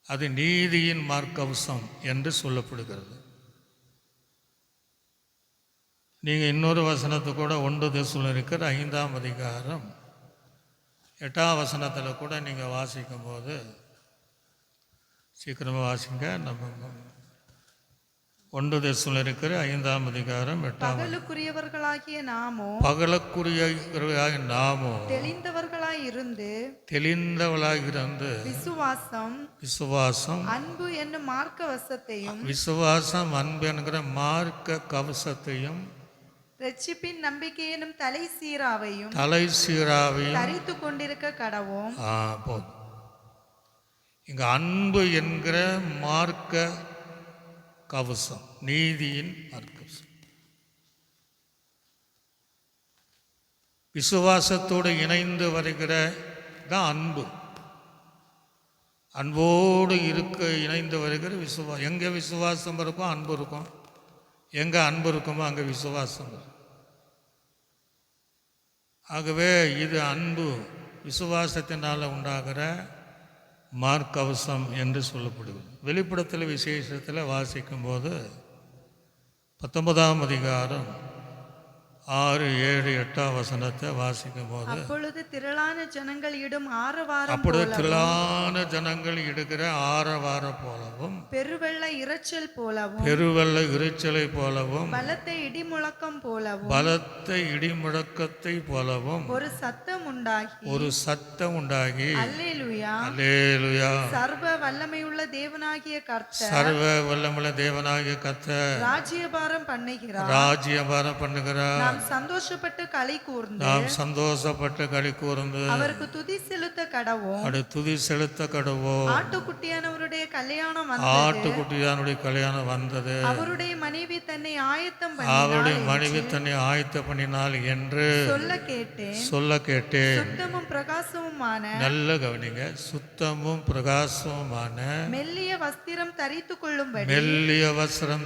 அது நீதியின் மார்க்கவசம் என்று சொல்லப்படுகிறது. நீங்கள் இன்னொரு வசனத்தை கூட 1 தெசலோனிக்கர் 5ஆம் அதிகாரம் 8ஆம் வசனத்தில் கூட நீங்கள் வாசிக்கும் போது, சீக்கிரமாக வாசிங்க. நம்ம 1 தெசலோனிக்கர் 5ஆம் அதிகாரம் 8ஆம். பகலுக்குரியவர்களாகிய நாமோ தெளிந்தவர்களாய் இருந்து விசுவாசம் அன்பு என்னும் மார்க்கவசத்தையும் அன்பு என்கிற மார்க்க கவசத்தையும் ரட்சிப்பின் நம்பிக்கை எனும் தலை சீராவையும் தரித்து கொண்டிருக்க கடவோம். போதும். இங்க அன்பு என்கிற மார்க்க கவசம், நீதியின் மார்க்கவசம். விசுவாசத்தோடு இணைந்து வருகிற தான் அன்பு. அன்போடு இணைந்து வருகிற விசுவாசம். எங்கே விசுவாசம் இருக்கும் அன்பு இருக்கும். எங்கே அன்பு இருக்குமோ அங்கே விசுவாசம் இருக்கும். ஆகவே இது அன்பு விசுவாசத்தினால் உண்டாகிற மார்க்கவசம் என்று சொல்லப்படுகிறது. வெளிப்படத்தில் விசேஷத்தில் வாசிக்கும்போது 19ஆம் அதிகாரம் 6, 7, 8ஆம் வசனத்தை வாசிக்கும் போது, அப்பொழுது திரளான ஜனங்கள் இடுகிற ஆரவார போலவும் பெருவெள்ள இரைச்சலை போலவும் பலத்த இடிமுழக்கத்தை போலவும் ஒரு சத்தம் உண்டாகி அல்லேலூயா சர்வ வல்லமையுள்ள தேவனாகிய கர்த்தர் ராஜ்யபாரம் பண்ணுகிறார். நாம் சந்தோஷப்பட்டு களி கூர்ந்து அவருக்கு துதி செலுத்த கடவோம். ஆட்டுக்குட்டியானவருடைய கல்யாணம் வந்தது. அவருடைய மனைவி தன்னை ஆயத்தம் பண்ணினாள் என்று சொல்ல கேட்டேன். சுத்தமும் பிரகாசமுமான, நல்ல கவனிங்க, சுத்தமும் பிரகாசமுமான மெல்லிய வஸ்திரம்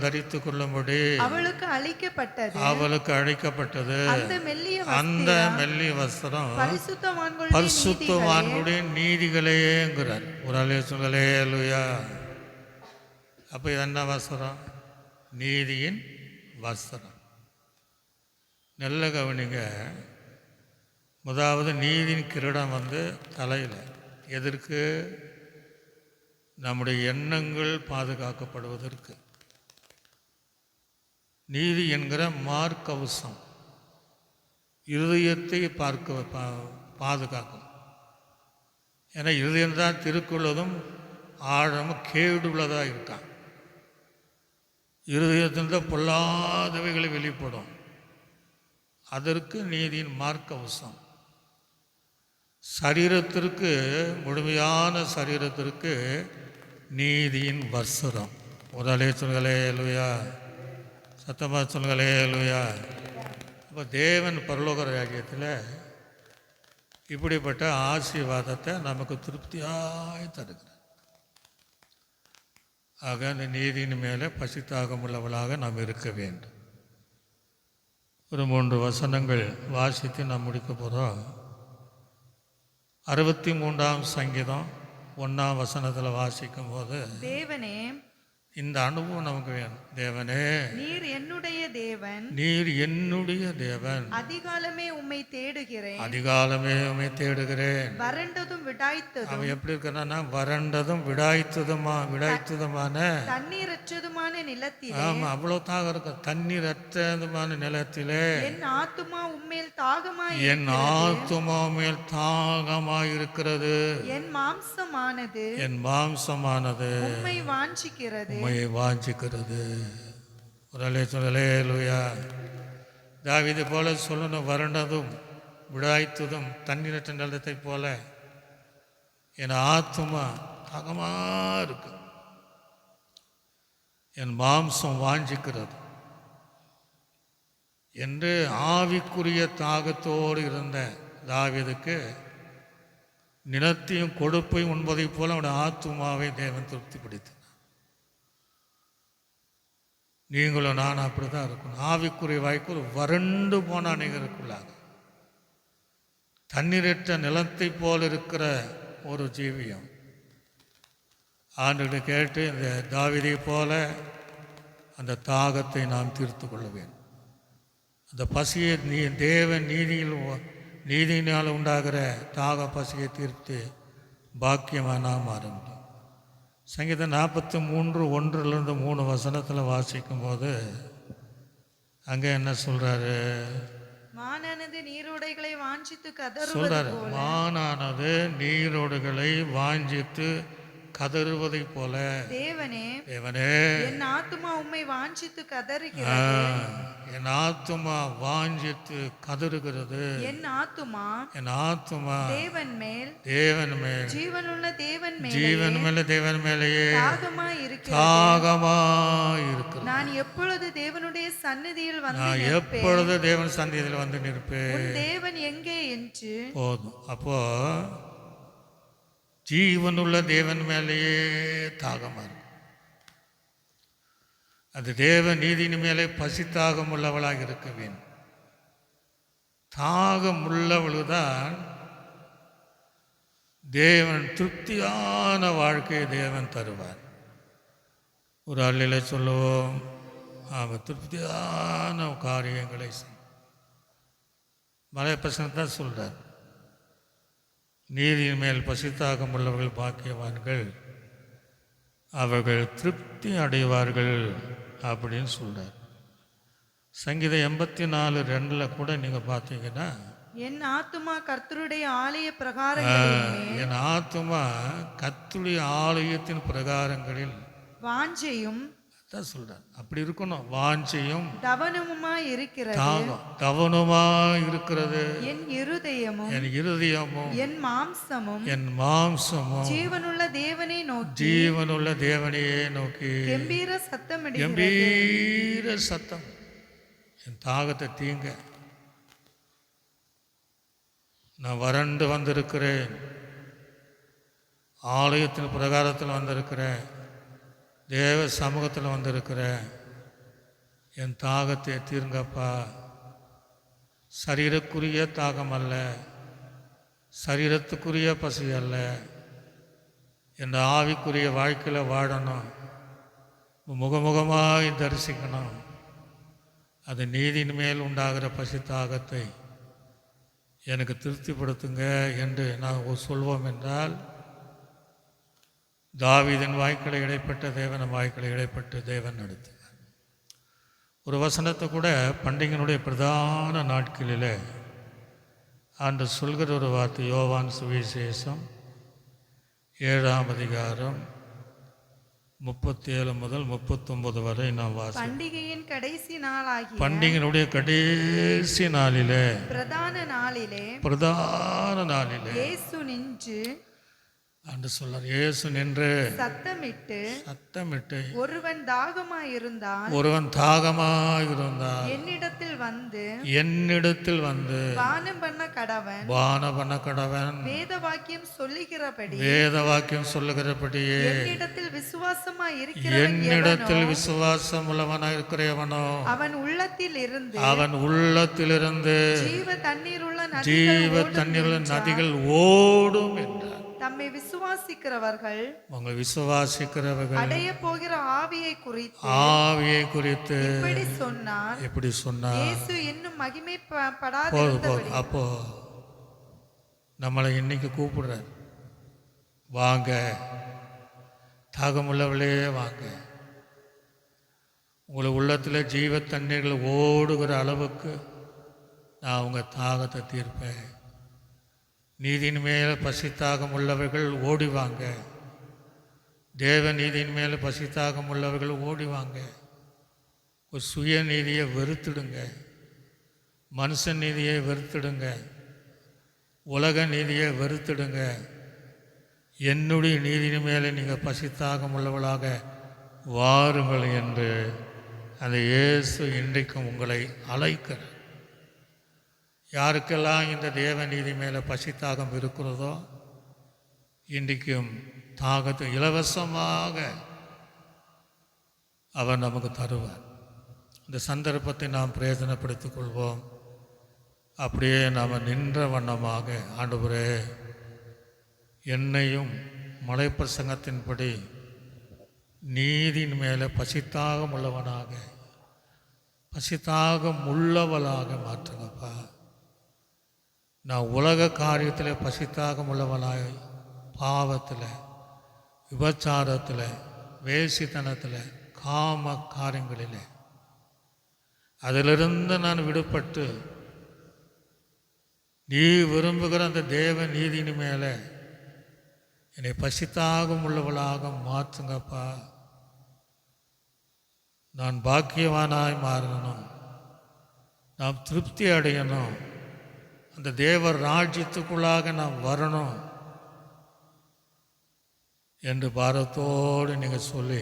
தரித்துக் கொள்ளும்படி அவளுக்கு அளிக்கப்பட்டது. அந்த மெல்லிய வஸ்திரம் பரிசுத்தவான்களுடைய நீதிகளேங்கிறார். ஒரு அல்லேலூயா. அப்போ இது என்ன வஸ்திரம்? நீதியின் வஸ்திரம். நல்ல கவனிங்க. முதலாவது நீதியின் கிரீடம் தலையில். எதற்கு? நம்முடைய எண்ணங்கள் பாதுகாக்கப்படுவதற்கு. நீதி என்கிற மார்க்கவசம் இருதயத்தை பாதுகாக்கும். ஏன்னா இருதயம்தான் திருக்குள்ளதும் ஆழமும் கேடுள்ளதாக இருக்கான். இருதயத்தில்தான் பொல்லாதவைகளை வெளிப்படும். அதற்கு நீதியின் மார்க்கவசம். சரீரத்திற்கு, முழுமையான சரீரத்திற்கு நீதியின் வஸ்திரம். முதலே சொல்களே லூயா, சத்தமாக சொல்களே லூயா. இப்போ தேவன் பரலோக ராஜ்யத்தில் இப்படிப்பட்ட ஆசீர்வாதத்தை நமக்கு திருப்தியாய் தருகிறார். ஆக அந்த நீதியின் மேலே பசித்தாகம் உள்ளவளாக நாம் இருக்க வேண்டும். ஒரு 3 வசனங்கள் வாசித்து நாம் முடிக்க போகிறோம். 63ஆம் சங்கீதம் 1ஆம் வசனத்தில் வாசிக்கும் போது, இந்த அனுபவம் நமக்கு வேணும். தேவனே, நீர் என்னுடைய தேவன், நீர் என்னுடைய தேவன், அதிகாலமே உம்மை தேடுகிறேன், அதிகாலமே உம்மை தேடுகிறேன். வறண்டதும் விடாய்த்ததும் அவன் எப்படி இருக்கிறான்னா, வறண்டதும் விடாய்த்ததுமான தண்ணீரற்றதுமான நிலத்திலே ஆமா, அவ்வளோ தாகம் இருக்கும். தண்ணீர் அற்றதுமான நிலத்திலே என் ஆத்துமா உம்மேல் தாகமாய் என் ஆத்துமா மேல் தாகமாயிருக்கிறது. என் மாம்சமானது என் மாம்சமானது உம்மை வாஞ்சிக்கிறது. உம்மை வாஞ்சிக்கிறது. ஒரு அல்லேலூயா. தாவீது போல சொல்லணும், வறண்டதும் விடாய்த்ததும் தண்ணீரற்ற நிலத்தை போல என் ஆத்துமா தாகமா இருக்கு, என் மாம்சம் வாஞ்சிக்கிறது என்று ஆவிக்குரிய தாகத்தோடு இருந்த தாவீதுக்கு நிலத்தையும் கொடுப்பையும் உண்பதைப் போல அவனுடைய ஆத்துமாவை தேவன் திருப்திப்படுத்தினார். நீங்களும் நானும் அப்படி தான் இருக்கணும். ஆவிக்குரிய வாய்க்கு ஒரு வறண்டு போன அநேகருக்குள்ளாக தண்ணீரற்ற நிலத்தை போல் இருக்கிற ஒரு ஜீவியம் ஆண்டுகிட்ட கேட்டு இந்த தாவீதை போல அந்த தாகத்தை நாம் தீர்த்து கொள்ள வேண்டும். அந்த பசியை தேவன் நீதியினால் உண்டாகிற தாக பசியை தீர்த்து பாக்கியமாக நாம் மாற முடியும். சங்கீதம் 43:1-3 வசனத்தில் வாசிக்கும் போது அங்கே என்ன சொல்கிறாரு? மானானது நீரோடைகளை வாஞ்சித்து கதறுவது சொல்கிறாரு, போல மானானது நீரோடுகளை வாஞ்சித்து கதறுவதை போல தேவனே தேவனே என் ஆத்துமா உம்மை வாஞ்சித்து கதறுகிறது. என் ஆத்துமா வாஞ்சித்து கதறுகிறது. என் ஆத்துமா என் ஆத்துமா தேவன் மேல் ஜீவனுள்ள தேவன் மேலேயே தாகமாய் இருக்கிறது. தாகமாய் இருக்கிறது. நான் எப்பொழுது தேவனுடைய சந்நிதியில் நான் எப்பொழுது தேவன் சந்நிதியில் வந்து நிற்பேன். உன் தேவன் எங்கே என்று போதும். அப்போ ஜீவனுள்ள தேவன் மேலேயே தாகமாக இருக்கும். அது தேவ நீதியின் மேலே பசித்தாகம் உள்ளவளாக இருக்க வேண்டும். தாகம் உள்ளவளுதான் தேவன் திருப்தியான வாழ்க்கையை தேவன் தருவார். ஒரு அல்லில சொல்லுவோம், அவன் திருப்தியான காரியங்களை மலை பசங்கத்தான் சொல்கிறார். நீதியின் மேல் பசித்தாகம் உள்ளவர்கள் பாக்கியவான்கள், அவர்கள் திருப்தி அடைவார்கள் அப்படின்னு சொல்கிறார். சங்கீதம் 84:2 கூட நீங்கள் பார்த்தீங்கன்னா, என் ஆத்துமா கர்த்தருடைய ஆலய பிரகாரங்களில் என் ஆத்துமா கர்த்தருடைய ஆலயத்தின் பிரகாரங்களில் வாஞ்சையும் தான் சொல்கிறார். அப்படி இருக்கணும். வாஞ்சையும் தவனமுமாய் இருக்கிறது. தவனமாய் இருக்கிறது. என் இருதயமும் என் மாம்சமும் ஜீவனுள்ள தேவனை தேவனையே நோக்கி கம்பீர சத்தம் என் தாகத்தை தீங்க. நான் வறண்டு வந்திருக்கிறேன், ஆலயத்தின் பிரகாரத்தில் வந்திருக்கிறேன், தேவ சமூகத்தில் வந்திருக்கிறேன். என் தாகத்தை தீர்ங்கப்பா. சரீரக்குரிய தாகம் அல்ல, சரீரத்துக்குரிய பசி அல்ல, என் ஆவிக்குரிய வாழ்க்கையில் வாழணும், முகமுகமாய் தரிசிக்கணும். அது நீதியின் மேல் உண்டாகிற பசி தாகத்தை எனக்கு திருப்திப்படுத்துங்க என்று நான் சொல்வோம் என்றால், தாவீதின் வாய்க்களை இடைப்பட்ட தேவன் வாய்க்களை இடைப்பட்டு தேவன் நடத்துவார். ஒரு வசனத்தை கூட பண்டிகையினுடைய பிரதான நாட்களில் ஆண்டு சொல்கிற ஒரு வார்த்தை, யோவான் சுவிசேஷம் 7ஆம் அதிகாரம் 37 முதல் 39 வரை நாம் வாசி. பண்டிகையின் கடைசி நாளாகிய பண்டிகையினுடைய கடைசி நாளிலே பிரதான நாளிலே இயேசு நின்று என்று சொல்றார். இயேசு நின்று சத்தமிட்டு ஒருவன் தாகமாயிருந்தால் என்னிடத்தில் வந்து பானம் பண்ண கடவன் வேத வாக்கியம் சொல்லுகிறபடியே என்னிடத்தில் விசுவாசம் உள்ளவனாய் இருக்கிறவனோ அவன் உள்ளத்திலிருந்து ஜீவ தண்ணீருள்ள நதிகள் ஓடும் என்றார். தம்மை விசுவாசிக்கிறவர்கள் உங்கள் விசுவாசிக்கிறவர்கள் அடைய போகிற ஆவியை குறித்து இப்படி சொன்னார். எப்படி சொன்னார்? இயேசு இன்னும் மகிமைப்படாதிருந்தபடி. அப்போ நம்மளை இன்னைக்கு கூப்பிடுறார், வாங்க தாகமுள்ளவளே வாங்க, உங்களை உள்ளத்தில் ஜீவ தண்ணீர்கள் ஓடுகிற அளவுக்கு நான் உங்கள் தாகத்தை தீர்ப்பேன். நீதியின் மேலே பசித்தாகம் உள்ளவர்கள் ஓடிவாங்க, தேவ நீதியின் மேலே பசித்தாகம் உள்ளவர்கள் ஓடிவாங்க. ஒரு சுய நீதியை வெறுத்துடுங்க, மனுஷன் நீதியை வெறுத்துடுங்க, உலக நீதியை வெறுத்துடுங்க. என்னுடைய நீதியின் மேலே நீங்கள் பசித்தாகம் உள்ளவளாக வாருங்கள் என்று அந்த இயேசு இன்றைக்கும் உங்களை அழைக்கிறார். யாருக்கெல்லாம் இந்த தேவ நீதி மேலே பசித்தாகம் இருக்கிறதோ இன்றைக்கும் தாகத்தை இலவசமாக அவர் நமக்கு தருவார். இந்த சந்தர்ப்பத்தை நாம் பிரயோஜனப்படுத்திக் கொள்வோம். அப்படியே நாம் நின்ற வண்ணமாக, ஆண்டவரே என்னையும் மலைப்பிரசங்கத்தின்படி நீதியின் மேலே பசித்தாகம் உள்ளவனாக, பசித்தாகம் உள்ளவளாக மாற்றுங்கப்பா. நான் உலக காரியத்தில் பசித்தாகம் உள்ளவனாய், பாவத்தில், விபச்சாரத்தில், வேசித்தனத்தில், காம காரியங்களில் அதிலிருந்து நான் விடுபட்டு நீ விரும்புகிற அந்த தேவ நீதியின் மேலே என்னை பசித்தாகம் உள்ளவளாக மாற்றுங்கப்பா. நான் பாக்கியவானாய் மாறணும், நாம் திருப்தி அடையணும், அந்த தேவ ராஜ்யத்துக்குள்ளாக நாம் வரணும் என்று பாரத்தோடு நீங்கள் சொல்லி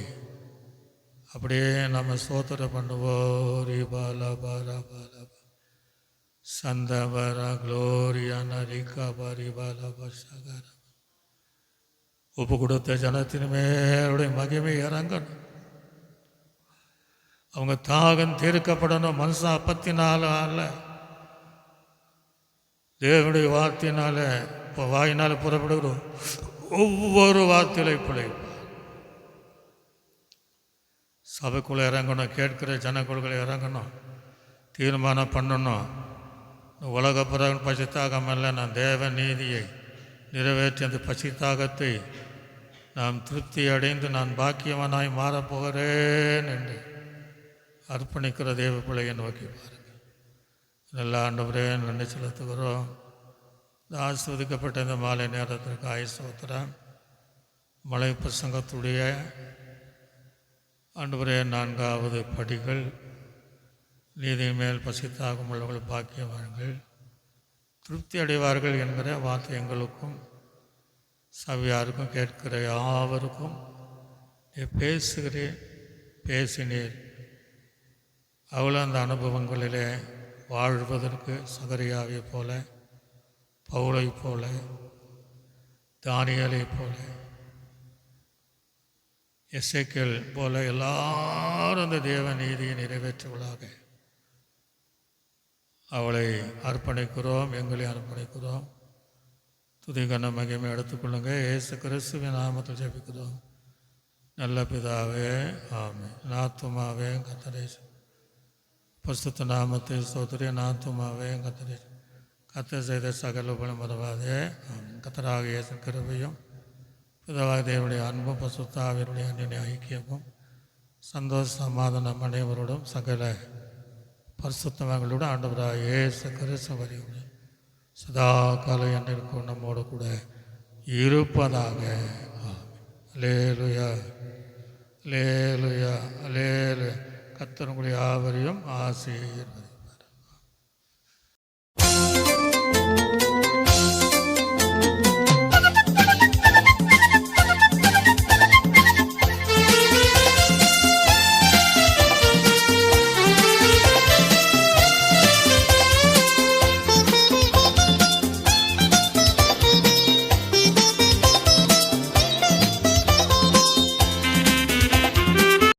அப்படியே நம்ம சோத்திரம் பண்ணுவோம். ரீபாலா பாலா பாலா சந்தவர குளோரியான ரிகா பரிபாலா பசகர. ஒப்பு கொடுத்த ஜனத்தின் மேலுடைய மகிமை இறங்கணும், அவங்க தாகம் தீர்க்கப்படணும். மனுஷன் அப்பத்தினால அல்ல, தேவனுடைய வார்த்தையினால, இப்போ வாயினால் புறப்படுகிறோம் ஒவ்வொரு வார்த்தையில பிழைப்பார். சபைக்குள்ளே இறங்கணும், கேட்கிற ஜனக்குழுக்களை இறங்கணும், தீர்மானம் பண்ணணும். உலக பிறகு பசித்தாகம் அல்ல, நான் தேவ நீதியை நிறைவேற்றி அந்த பசித்தாகத்தை நாம் திருப்தி அடைந்து நான் பாக்கியவனாய் மாறப்போகிறேன் என்று அர்ப்பணிக்கிற தேவ பிள்ளையை நோக்கி பாருங்கள். நல்ல ஆண்டவரே நன்றி செலுத்துகிறோம். இந்த ஆஸ்வதிக்கப்பட்ட இந்த மாலை நேரத்திற்கு ஆயுசோத்திரம் மலை பிரசங்கத்துடைய ஆண்டவரே 4வது படிகள், நீதி மேல் பசித்தாகும் உள்ளவர்கள் பாக்கியவான்கள் திருப்தி அடைவார்கள் என்கிற வார்த்தை எங்களுக்கும் சபையாருக்கும் கேட்கிற யாவருக்கும் நீ பேசினீர். அவ்வளோ அந்த அனுபவங்களிலே வாழ்வதற்கு சகரியாவை போல, பவுலை போல, தானியலை போல, எசேக்கியேல் போல எல்லாரும் அந்த தேவ நீதியை நிறைவேற்றுவதாக அவளை அர்ப்பணிக்கிறோம், எங்களை அர்ப்பணிக்கிறோம். துதிகன மகிமை எடுத்துக்கொள்ளுங்க. இயேசு கிறிஸ்துவின் நாமத்தில் ஜெபிக்கிறோம் நல்ல பிதாவே, ஆமென். நாத்துமாவே கர்த்தரை பரிசுத்த நாமத்தை ஸ்தோத்திரி. நாத்துமாவே கர்த்தரை கர்த்தர் செய்த சகல உபகாரம் மறவாதே. ஆமென். கர்த்தராகிய இயேசு கிருபையும் பிதாவாகிய தேவனுடைய அன்பும் பரிசுத்த ஆவியினுடைய அன்பின் ஐக்கியமும் சந்தோஷ சமாதானம் அனைவரோடும் சகல பரிசுத்தவான்களோடு ஆண்டவராகிய இயேசு கிறிஸ்து வரையுடைய சதா காலம் என்றிருக்கும் நம்மோடு கூட இருப்பதாக. அல்லேலூயா, அல்லேலூயா, அல்லேலூயா. கர்த்தர் உங்களை யாவரையும் ஆசீர்வதிப்பார்.